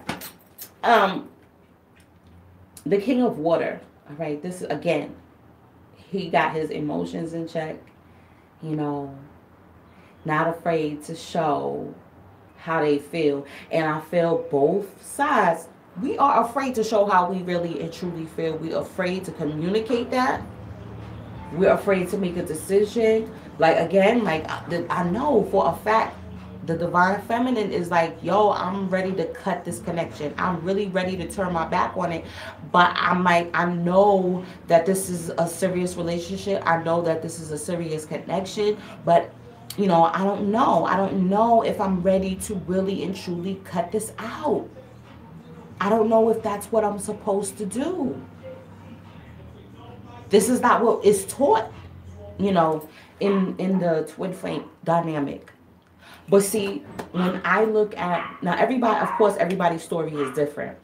S1: the King of Water. All right, this is, again, he got his emotions in check. You know, not afraid to show how they feel. And I feel both sides. We are afraid to show how we really and truly feel. We're afraid to communicate that. We're afraid to make a decision. Like, again, like I know for a fact, the divine feminine is like, yo, I'm ready to cut this connection. I'm really ready to turn my back on it. But I know that this is a serious relationship. I know that this is a serious connection. But, you know, I don't know. I don't know if I'm ready to really and truly cut this out. I don't know if that's what I'm supposed to do. This is not what is taught, you know, in the twin flame dynamic. But see, when I look at, now everybody, of course, everybody's story is different.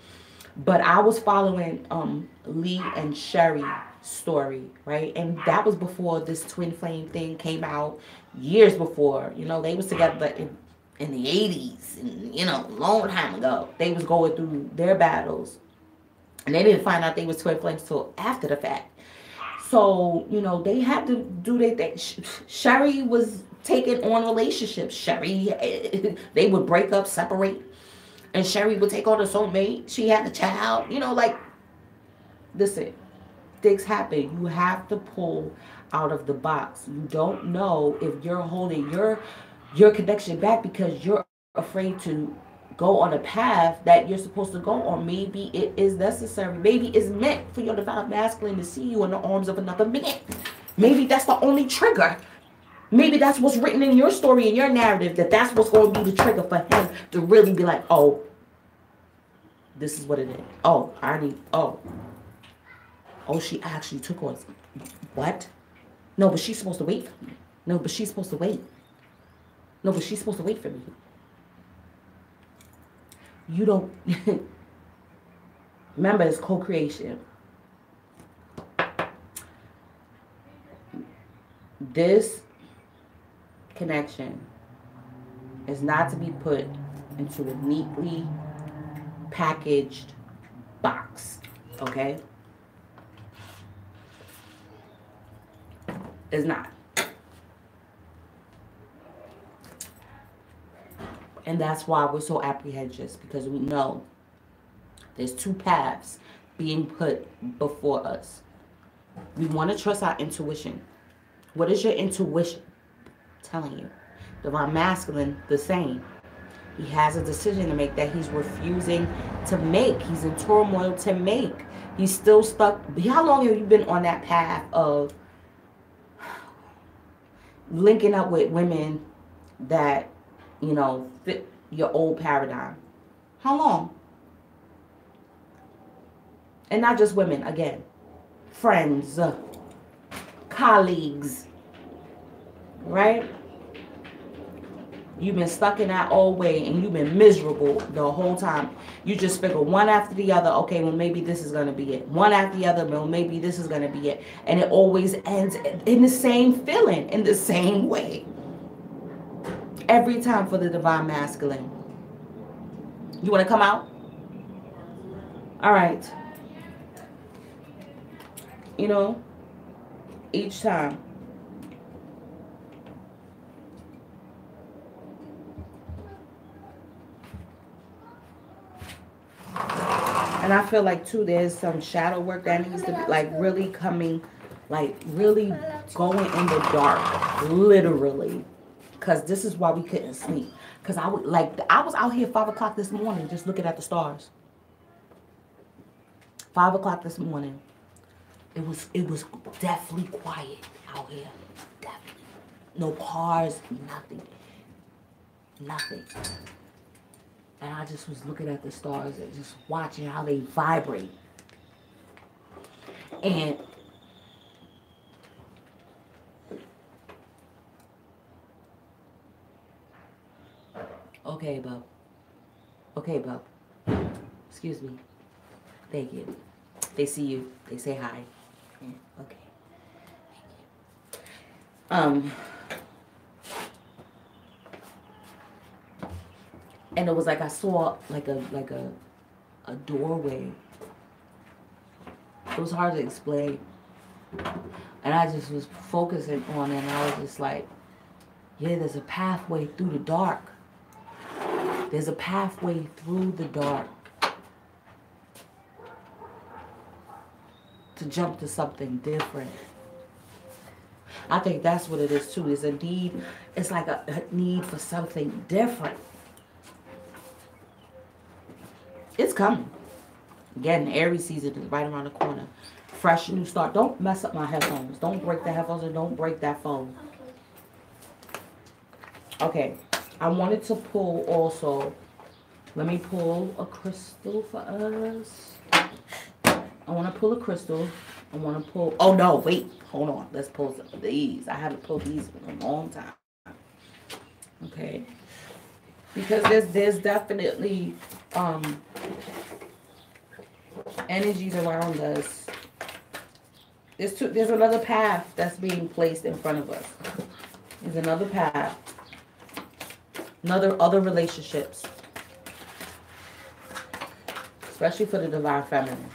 S1: But I was following Lee and Sherry's story, right? And that was before this twin flame thing came out, years before. You know, they was together in the 80s, and, you know, a long time ago. They was going through their battles. And they didn't find out they was twin flames till after the fact. So, you know, they had to do their thing. Sherry was taking on relationships. Sherry, they would break up, separate. And Sherry would take on a soulmate. She had a child. You know, like, listen, things happen. You have to pull out of the box. You don't know if you're holding your connection back because you're afraid to go on a path that you're supposed to go on. Maybe it is necessary. Maybe it's meant for your divine masculine to see you in the arms of another man. Maybe that's the only trigger. Maybe that's what's written in your story, in your narrative, that's what's going to be the trigger for him to really be like, oh, this is what it is. Oh, she actually took on something. What? No, but she's supposed to wait for me. No, but she's supposed to wait. No, but she's supposed to wait for me. You don't. Remember, it's co-creation. This connection is not to be put into a neatly packaged box. Okay? It's not. And that's why we're so apprehensive, because we know there's two paths being put before us. We want to trust our intuition. What is your intuition telling you? Divine Masculine, the same. He has a decision to make that he's refusing to make. He's in turmoil to make. He's still stuck. How long have you been on that path of linking up with women that, you know, fit your old paradigm? How long? And not just women, again. Friends, colleagues, right? You've been stuck in that old way and you've been miserable the whole time. You just figure one after the other, okay, well, maybe this is going to be it. One after the other, well, maybe this is going to be it. And it always ends in the same feeling, in the same way. Every time for the Divine Masculine. You want to come out? All right. You know, each time. And I feel like, too, there's some shadow work that needs to be, like, really coming, like, really going in the dark, literally. Because this is why we couldn't sleep. Because I was out here 5 o'clock this morning just looking at the stars. 5 o'clock this morning. It was definitely quiet out here. Definitely. No cars, nothing. Nothing. And I just was looking at the stars and just watching how they vibrate. And okay, bub. Okay, bub. Excuse me. Thank you. They see you. They say hi. Yeah, okay. Thank you. And it was like I saw like a doorway. It was hard to explain. And I just was focusing on it, and I was just like, yeah, there's a pathway through the dark. There's a pathway through the dark to jump to something different. I think that's what it is too. There's a need. It's like a need for something different. It's coming. Again, Aries season is right around the corner. Fresh new start. Don't mess up my headphones. Don't break the headphones and don't break that phone. Okay. I wanted to pull also. Let me pull a crystal for us. I want to pull a crystal. I want to pull. Oh no, wait. Hold on. Let's pull some of these. I haven't pulled these in a long time. Okay. Because there's definitely energies around us. There's another path that's being placed in front of us. There's another path. Other relationships. Especially for the Divine Feminine.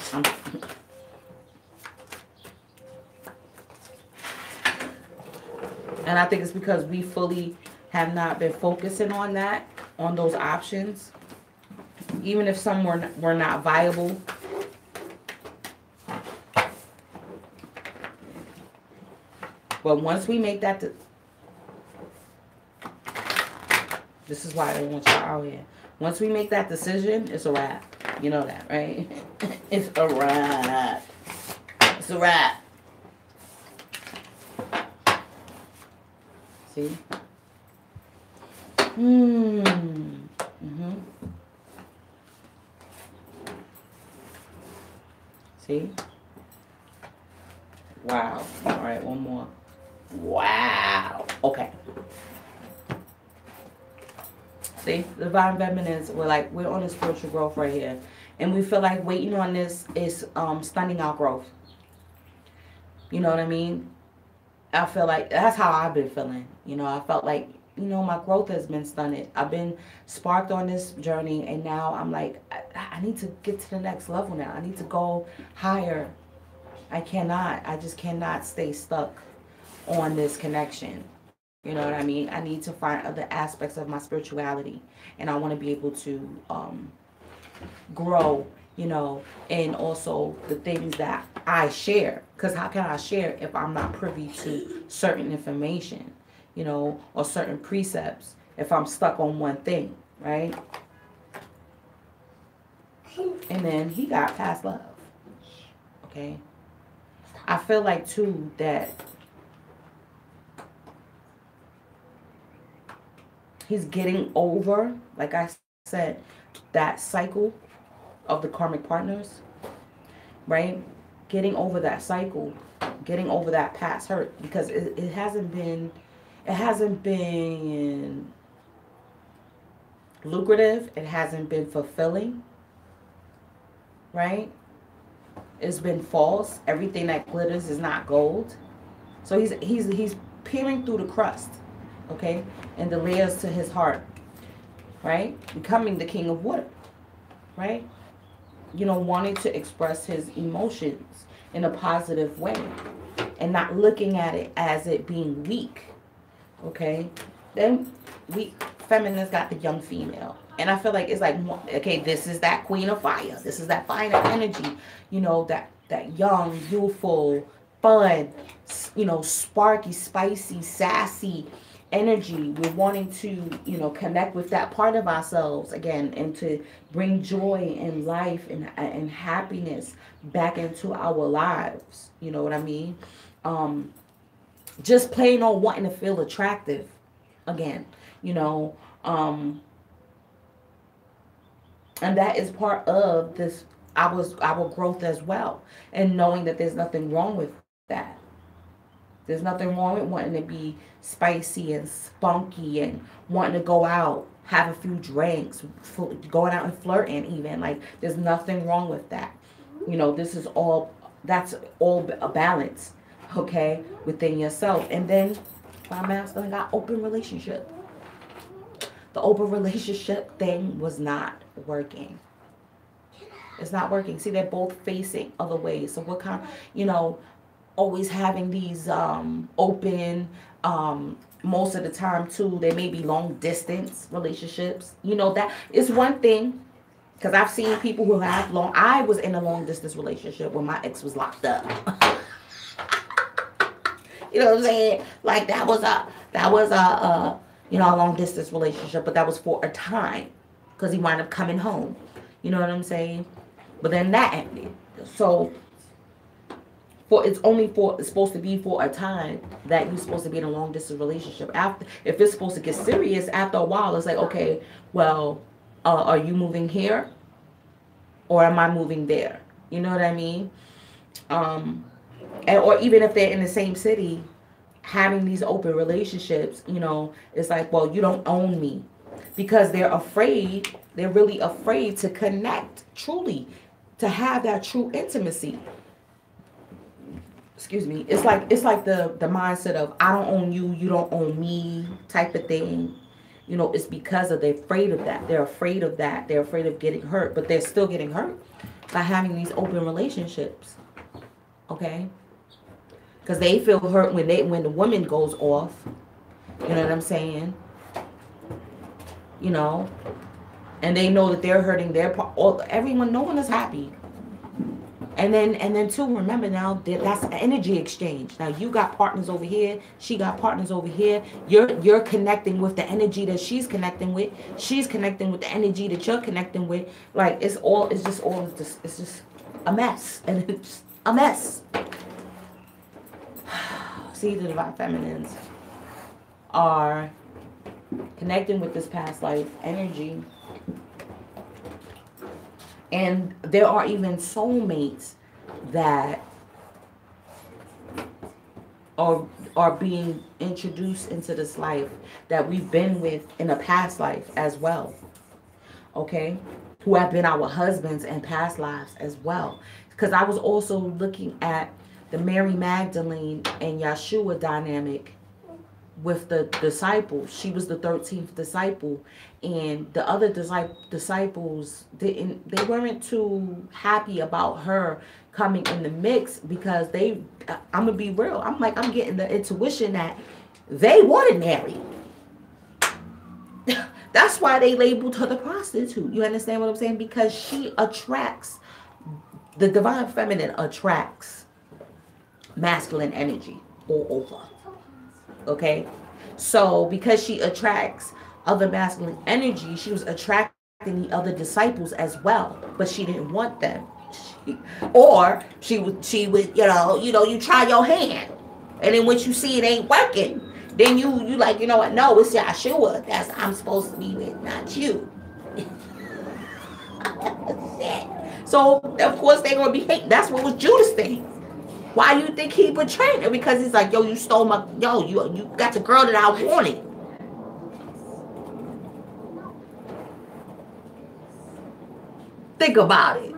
S1: And I think it's because we fully have not been focusing on that, on those options. Even if some were not viable. But once we make that, this is why I don't want y'all out here. Once we make that decision, it's a wrap. You know that, right? It's a wrap. It's a wrap. See? See? Wow. All right, one more. Wow. Okay. See, the Divine Feminines, we're on a spiritual growth right here. And we feel like waiting on this is stunning our growth. You know what I mean? I feel like that's how I've been feeling. You know, I felt like you know, my growth has been stunted. I've been sparked on this journey, and now I'm like, I need to get to the next level now. I need to go higher. I just cannot stay stuck on this connection. You know what I mean? I need to find other aspects of my spirituality, and I want to be able to grow, you know, and also the things that I share. Because how can I share if I'm not privy to certain information, you know, or certain precepts if I'm stuck on one thing, right? And then he got past love, okay? I feel like, too, that he's getting over, like I said, that cycle of the karmic partners, right? Getting over that cycle, getting over that past hurt, because it hasn't been lucrative, it hasn't been fulfilling, right? It's been false. Everything that glitters is not gold. So he's peering through the crust, okay, and the layers to his heart, right? Becoming the king of water, right? You know, wanting to express his emotions in a positive way and not looking at it as it being weak, okay? Then we feminists got the young female. And I feel like it's like, okay, this is that queen of fire. This is that fire energy, you know, that young, youthful, fun, you know, sparky, spicy, sassy energy. We're wanting to, you know, connect with that part of ourselves again and to bring joy and life and happiness back into our lives. You know what I mean? Just plain on wanting to feel attractive again, you know, and that is part of this our growth as well, and knowing that there's nothing wrong with that. There's nothing wrong with wanting to be spicy and spunky and wanting to go out, have a few drinks, going out and flirting even. Like, there's nothing wrong with that. You know, that's all a balance, okay, within yourself. And then my masculine got open relationship. The open relationship thing was not working. It's not working. See, they're both facing other ways. So what kind, you know, always having these open, most of the time too, they may be long distance relationships. You know, that is one thing, because I've seen people who have I was in a long distance relationship when my ex was locked up. You know what I'm saying? Like, that was a you know, a long distance relationship, but that was for a time because he wound up coming home. You know what I'm saying? But then that ended. So it's supposed to be for a time that you're supposed to be in a long distance relationship. After, if it's supposed to get serious, after a while, it's like, okay, well, are you moving here, or am I moving there? You know what I mean? Or even if they're in the same city, having these open relationships, you know, it's like, well, you don't own me, because they're afraid. They're really afraid to connect truly, to have that true intimacy. Excuse me. It's like the mindset of, I don't own you, you don't own me type of thing. You know, it's because they're afraid of that. They're afraid of that. They're afraid of getting hurt, but they're still getting hurt by having these open relationships. Okay? Because they feel hurt when the woman goes off. You know what I'm saying? You know, and they know that they're hurting their part. Everyone, no one is happy. And then too, remember now that that's an energy exchange. Now you got partners over here, she got partners over here. You're connecting with the energy that she's connecting with. She's connecting with the energy that you're connecting with. Like, it's just a mess, and it's a mess. See, the divine feminines are connecting with this past life energy. And there are even soulmates that are being introduced into this life that we've been with in a past life as well. Okay? Who have been our husbands in past lives as well. Because I was also looking at the Mary Magdalene and Yeshua dynamic with the disciples. She was the 13th disciple, and the other disciples they weren't too happy about her coming in the mix, because I'm gonna be real, I'm getting the intuition that they wanted Mary. That's why they labeled her the prostitute. You understand what I'm saying? Because she attracts, the divine feminine attracts masculine energy all over. Okay? So because she attracts other masculine energy, she was attracting the other disciples as well, but she didn't want them. She would, you try your hand, and then once you see it ain't working, then you like, you know what? No, it's Yahshua that's I'm supposed to be with, not you. So of course they're gonna be hating. That's what was Judas thing. Why you think he betrayed her? Because he's like, yo, you stole my, you got the girl that I wanted. Think about it.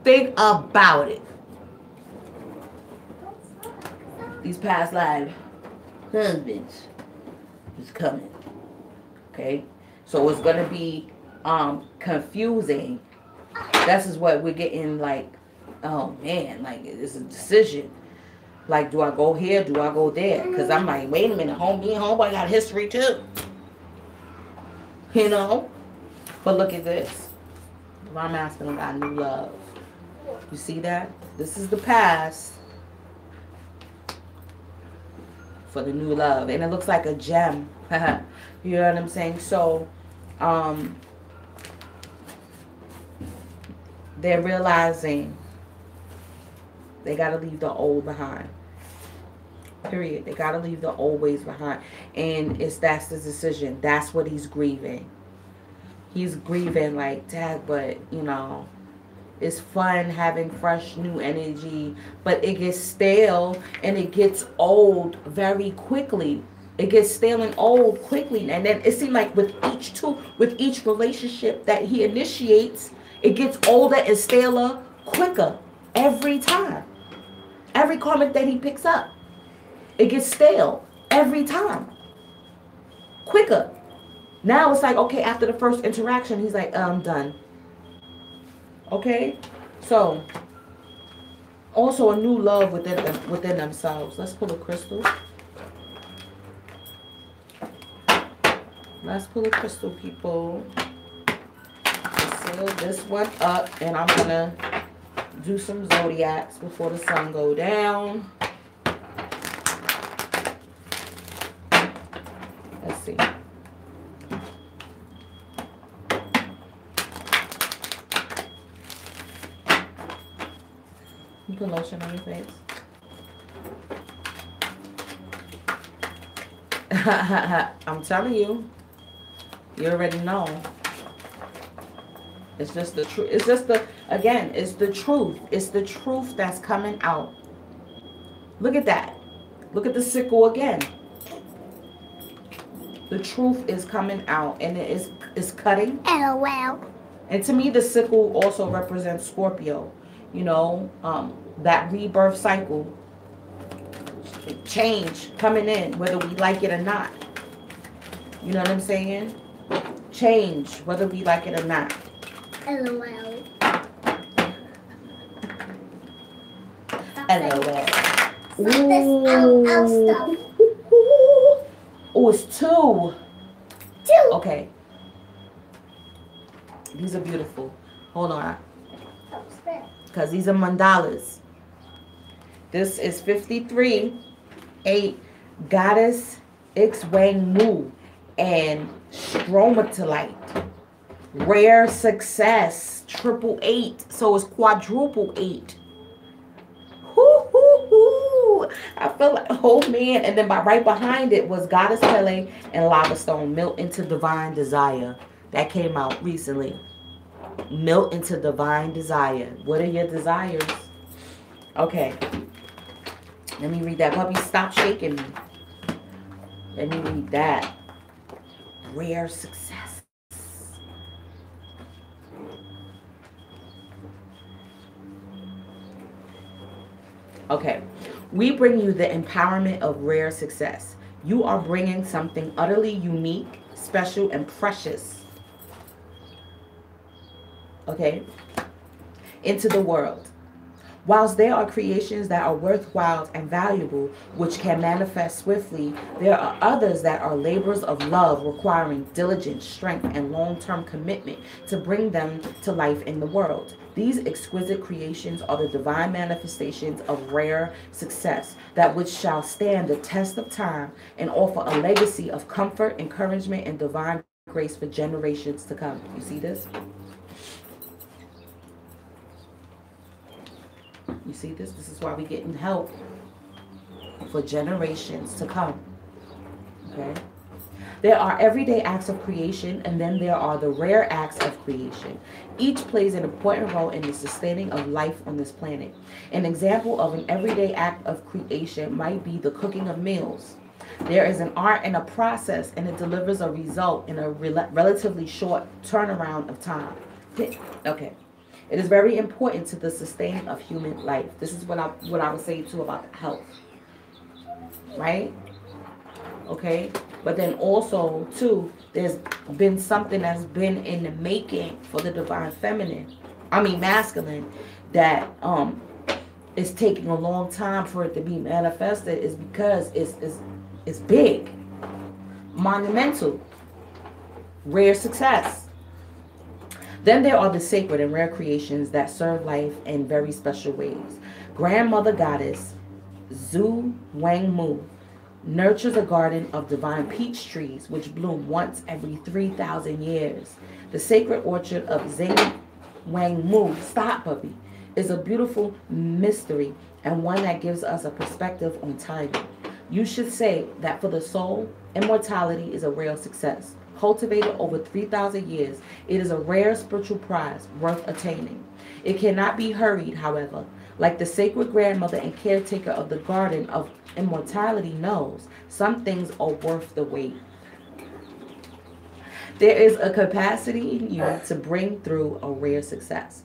S1: Think about it. These past life husbands is coming. Okay? So it's gonna be confusing. This is what we're getting, like, oh man, like it's a decision. Like, do I go here? Do I go there? Because I'm like, wait a minute, homeboy got history too. You know? But look at this. Divine Masculine got new love. You see that? This is the past for the new love. And it looks like a gem. You know what I'm saying? So, they're realizing they got to leave the old behind. Period. They got to leave the old ways behind. And that's the decision. That's what he's grieving. He's grieving like, Dad, but, it's fun having fresh new energy, but it gets stale and it gets old very quickly. It gets stale and old quickly. And then it seems like with each relationship that he initiates, it gets older and staler quicker every time. Every comment that he picks up, it gets stale every time. Quicker. Now it's like, okay, after the first interaction, he's like, I'm done. Okay? So, also a new love within themselves. Let's pull a crystal. Let's pull a crystal, people. Let's seal this one up, and I'm going to do some zodiacs before the sun go down. Let's see. You put lotion on your face. I'm telling you. You already know. It's just the truth. It's just again, it's the truth. It's the truth that's coming out. Look at that. Look at the sickle again. The truth is coming out, and it is cutting.
S2: LOL.
S1: And to me, the sickle also represents Scorpio. That rebirth cycle. Change coming in, whether we like it or not. You know what I'm saying? Change, whether we like it or not.
S2: LOL.
S1: LOL.
S2: Ooh.
S1: Oh, it's two. Okay. These are beautiful. Hold on. Because these are mandalas. This is 53-8 Goddess Ixwang Mu and Stromatolite. Rare Success 888. So it's quadruple 8. I feel like, oh man. And then right behind it was Goddess Pele and Lava Stone. Melt into Divine Desire. That came out recently. Melt into Divine Desire. What are your desires? Okay. Let me read that. Puppy, stop shaking me. Let me read that. Rare Success. Okay. We bring you the empowerment of rare success. You are bringing something utterly unique, special, and precious, okay, into the world. Whilst there are creations that are worthwhile and valuable, which can manifest swiftly, there are others that are labors of love requiring diligence, strength, and long-term commitment to bring them to life in the world. These exquisite creations are the divine manifestations of rare success, that which shall stand the test of time and offer a legacy of comfort, encouragement, and divine grace for generations to come. You see this? You see this? This is why we're getting help for generations to come. Okay? There are everyday acts of creation, and then there are the rare acts of creation. Each plays an important role in the sustaining of life on this planet. An example of an everyday act of creation might be the cooking of meals. There is an art and a process, and it delivers a result in a relatively short turnaround of time. Okay. It is very important to the sustaining of human life. This is what I would say too about health. Right? Okay? But then also too, there's been something that's been in the making for the divine feminine. Masculine, that it's taking a long time for it to be manifested, is because it's big, monumental, rare success. Then there are the sacred and rare creations that serve life in very special ways. Grandmother Goddess Zhu Wangmu nurtures a garden of divine peach trees which bloom once every 3,000 years. The sacred orchard of Zheng Wangmu, stop puppy, is a beautiful mystery and one that gives us a perspective on timing. You should say that for the soul, immortality is a real success. Cultivated over 3,000 years, it is a rare spiritual prize worth attaining. It cannot be hurried, however. Like the sacred grandmother and caretaker of the garden of immortality knows, some things are worth the wait. There is a capacity in you to bring through a rare success.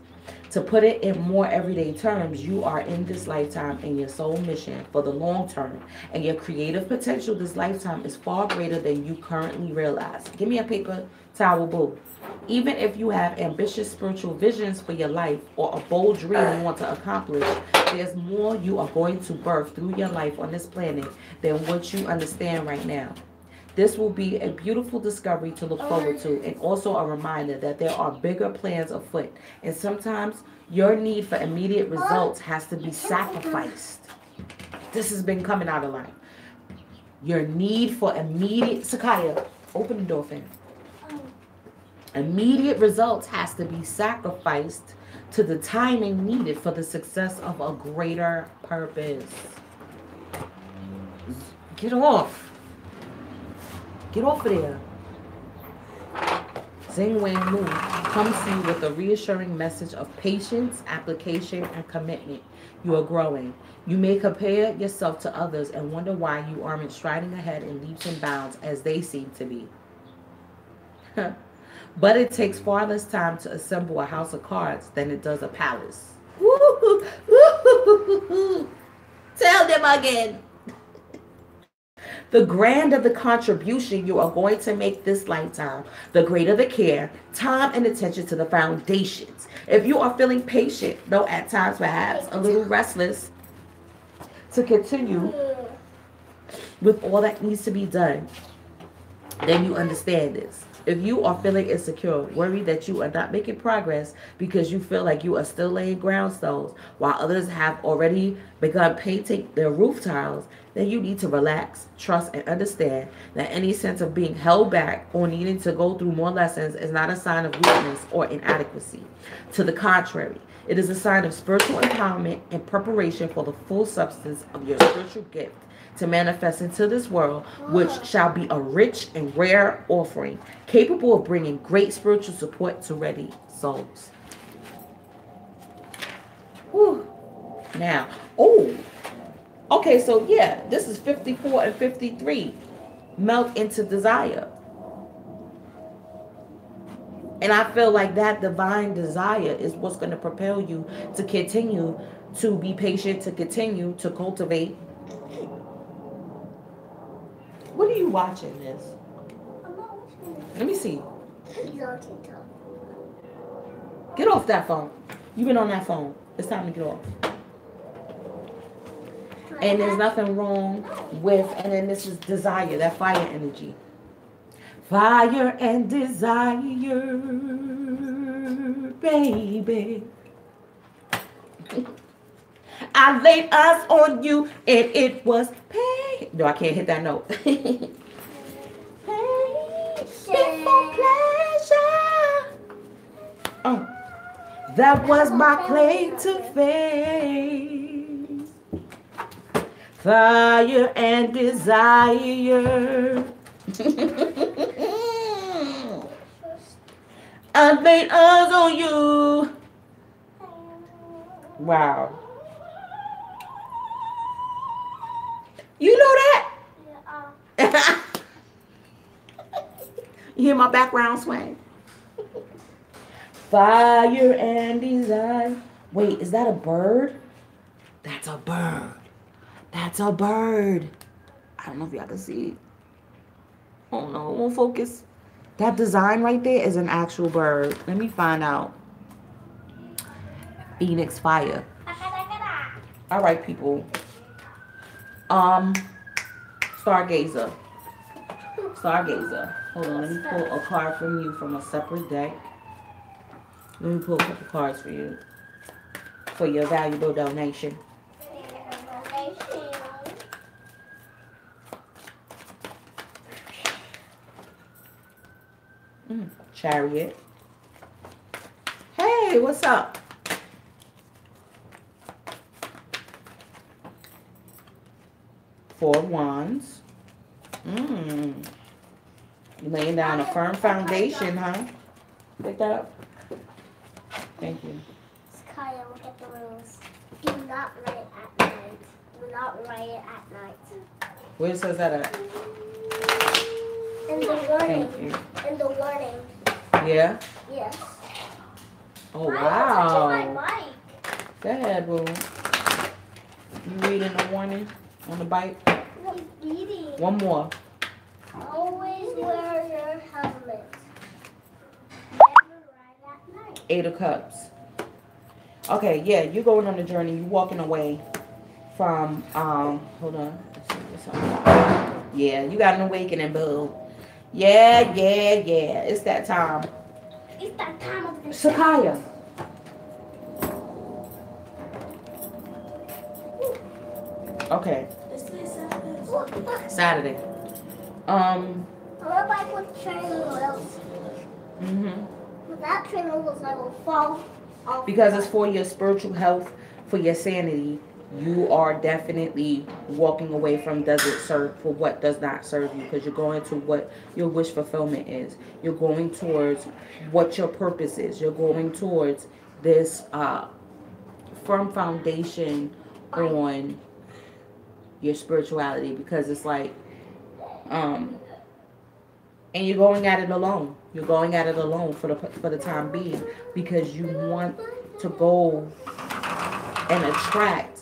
S1: To put it in more everyday terms, you are in this lifetime in your soul mission for the long term, and your creative potential this lifetime is far greater than you currently realize. Give me a paper towel, boo. Even if you have ambitious spiritual visions for your life or a bold dream you want to accomplish, there's more you are going to birth through your life on this planet than what you understand right now. This will be a beautiful discovery to look forward to, and also a reminder that there are bigger plans afoot. And sometimes your need for immediate results has to be sacrificed. This has been coming out of line. Your need for immediate, Sakaya, open the door, fan. Immediate results has to be sacrificed to the timing needed for the success of a greater purpose. Get off. Get off of there. Zheng Wangmu comes to you with a reassuring message of patience, application, and commitment. You are growing. You may compare yourself to others and wonder why you aren't striding ahead in leaps and bounds as they seem to be. But it takes far less time to assemble a house of cards than it does a palace. Tell them again. The grander the contribution you are going to make this lifetime, the greater the care, time, and attention to the foundations. If you are feeling patient, though at times perhaps a little restless, to continue with all that needs to be done, then you understand this. If you are feeling insecure, worried that you are not making progress because you feel like you are still laying groundstones while others have already begun painting their roof tiles, then you need to relax, trust, and understand that any sense of being held back or needing to go through more lessons is not a sign of weakness or inadequacy. To the contrary, it is a sign of spiritual empowerment and preparation for the full substance of your spiritual gift to manifest into this world, which shall be a rich and rare offering, capable of bringing great spiritual support to ready souls. Whew. Now, okay, so yeah, this is 54 and 53. Melt into desire. And I feel like that divine desire is what's going to propel you to continue to be patient, to continue to cultivate What are you watching, Liz? Let me see.
S2: He's on TikTok.
S1: Get off that phone. You've been on that phone. It's time to get off. And there's nothing wrong with, and then this is desire, that fire energy. Fire and desire, baby. I laid us on you, and it was pain. No, I can't hit that note. Pain before pleasure. Oh, that was my claim to fame. Fire and desire. I laid us on you. Wow. You know that?
S2: Yeah.
S1: You hear my background swing? Fire and desire. Wait, is that a bird? That's a bird. That's a bird. I don't know if y'all can see it. Oh no, it won't focus. That design right there is an actual bird. Let me find out. Phoenix fire. All right, people. Stargazer. Stargazer. Hold on, let me pull a card from you from a separate deck. Let me pull a couple cards for you. For your valuable donation. Chariot. Hey, what's up? Four of Wands. You're laying down a firm foundation, huh? Pick that up. Thank you.
S2: Kaya, look at the rules. Do not write at night. Do not write it at night.
S1: Where says that at?
S2: In the warning.
S1: Thank you.
S2: In the warning.
S1: Yeah?
S2: Yes.
S1: Oh,
S2: Why are you
S1: wow.
S2: touching my mic?
S1: Go ahead, boo. You reading the warning on the bike?
S2: I'm reading.
S1: One more.
S2: Always wear your helmet. Never ride at night.
S1: 8 of Cups. Okay, yeah, you're going on a journey. You're walking away from, hold on. Let's see what's on. Yeah, you got an awakening, boo. Yeah. It's that time.
S2: It's that time of the
S1: Sakaya. Okay, Saturday.
S2: I love like with training wheels.
S1: Mm-hmm.
S2: Without training wheels, I will fall off.
S1: Because it's for your spiritual health, for your sanity. You are definitely walking away from for what does not serve you, because you're going to what your wish fulfillment is. You're going towards what your purpose is. You're going towards this firm foundation on your spirituality, because it's like and you're going at it alone. You're going at it alone for the time being, because you want to go and attract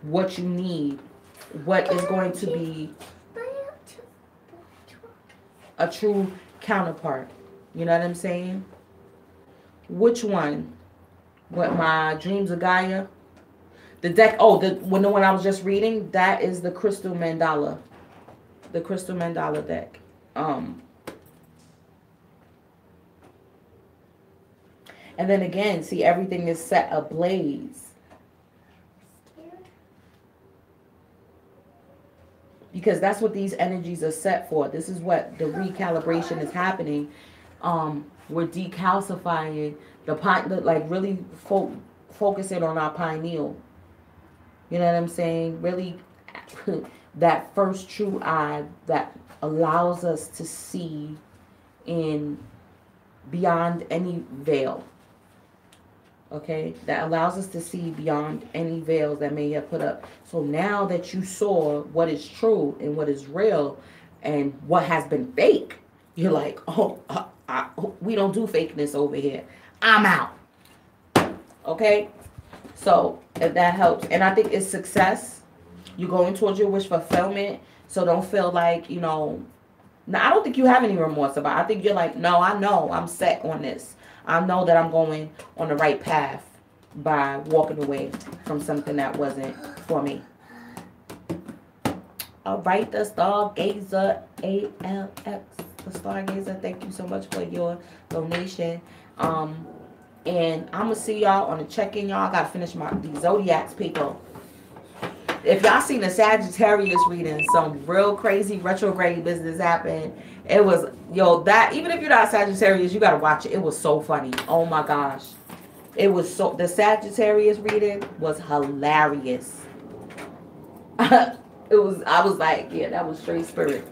S1: what you need, what is going to be a true counterpart. You know what I'm saying? Which one? What, my Dreams of Gaia? The deck, the one I was just reading, that is the Crystal Mandala. The Crystal Mandala deck. And then again, see, everything is set ablaze. Because that's what these energies are set for. This is what the recalibration is happening. We're decalcifying like really focusing on our pineal. You know what I'm saying? Really, that first true eye that allows us to see in beyond any veil. Okay, that allows us to see beyond any veils that may have put up. So now that you saw what is true and what is real and what has been fake, you're like, we don't do fakeness over here. I'm out. Okay, so if that helps, and I think it's success. You're going towards your wish fulfillment. So don't feel like, you know, now I don't think you have any remorse about it. I think you're like, no, I know I'm set on this. I know that I'm going on the right path by walking away from something that wasn't for me. All right, the Stargazer ALX. The Stargazer, thank you so much for your donation. And I'm gonna see y'all on the check-in. Y'all, I gotta finish these zodiacs, people. If y'all seen the Sagittarius reading, some real crazy retrograde business happened. It was, yo, that, even if you're not Sagittarius, you gotta watch it. It was so funny. Oh my gosh. It was so, the Sagittarius reading was hilarious. I was like, yeah, that was straight spirit.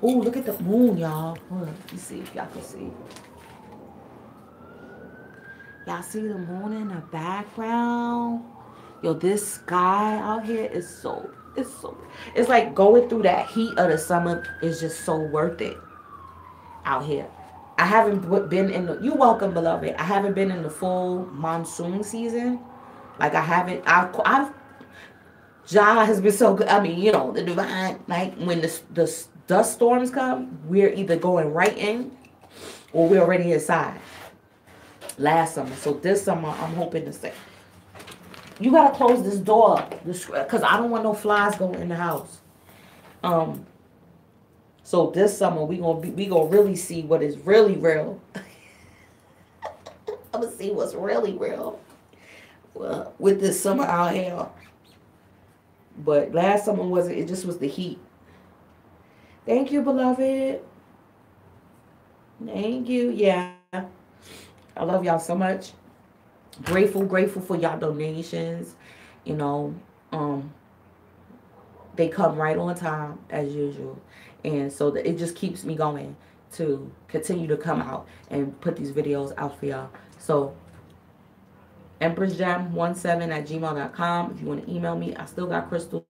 S1: Ooh, look at the moon, y'all. Let me see if y'all can see. Y'all see the moon in the background? Yo, this sky out here is so, it's like going through that heat of the summer is just so worth it out here. I haven't been in the, you're welcome, beloved. I haven't been in the full monsoon season. Like I haven't, I've Jah has been so good. I mean, you know, the divine, like when the dust storms come, we're either going right in or we're already inside. Last summer. So this summer, I'm hoping to stay. You gotta close this door, because I don't want no flies going in the house. So this summer we gonna really see what is really real. I'm gonna see what's really real with this summer out here. But last summer wasn't. It just was the heat. Thank you, beloved. Thank you. Yeah. I love y'all so much. Grateful for y'all donations. You know, they come right on time as usual. And so that it just keeps me going to continue to come out and put these videos out for y'all. So EmpressGem17@gmail.com. If you want to email me, I still got crystals.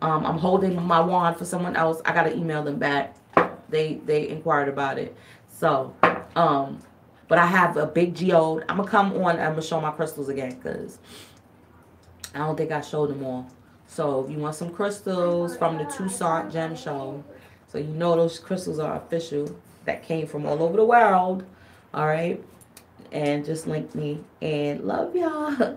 S1: I'm holding my wand for someone else. I gotta email them back. They inquired about it. So but I have a big geode. I'm gonna come on and I'm gonna show my crystals again because I don't think I showed them all. So if you want some crystals from the Tucson Gem Show, so you know those crystals are official, that came from all over the world. All right, and just link me, and love y'all.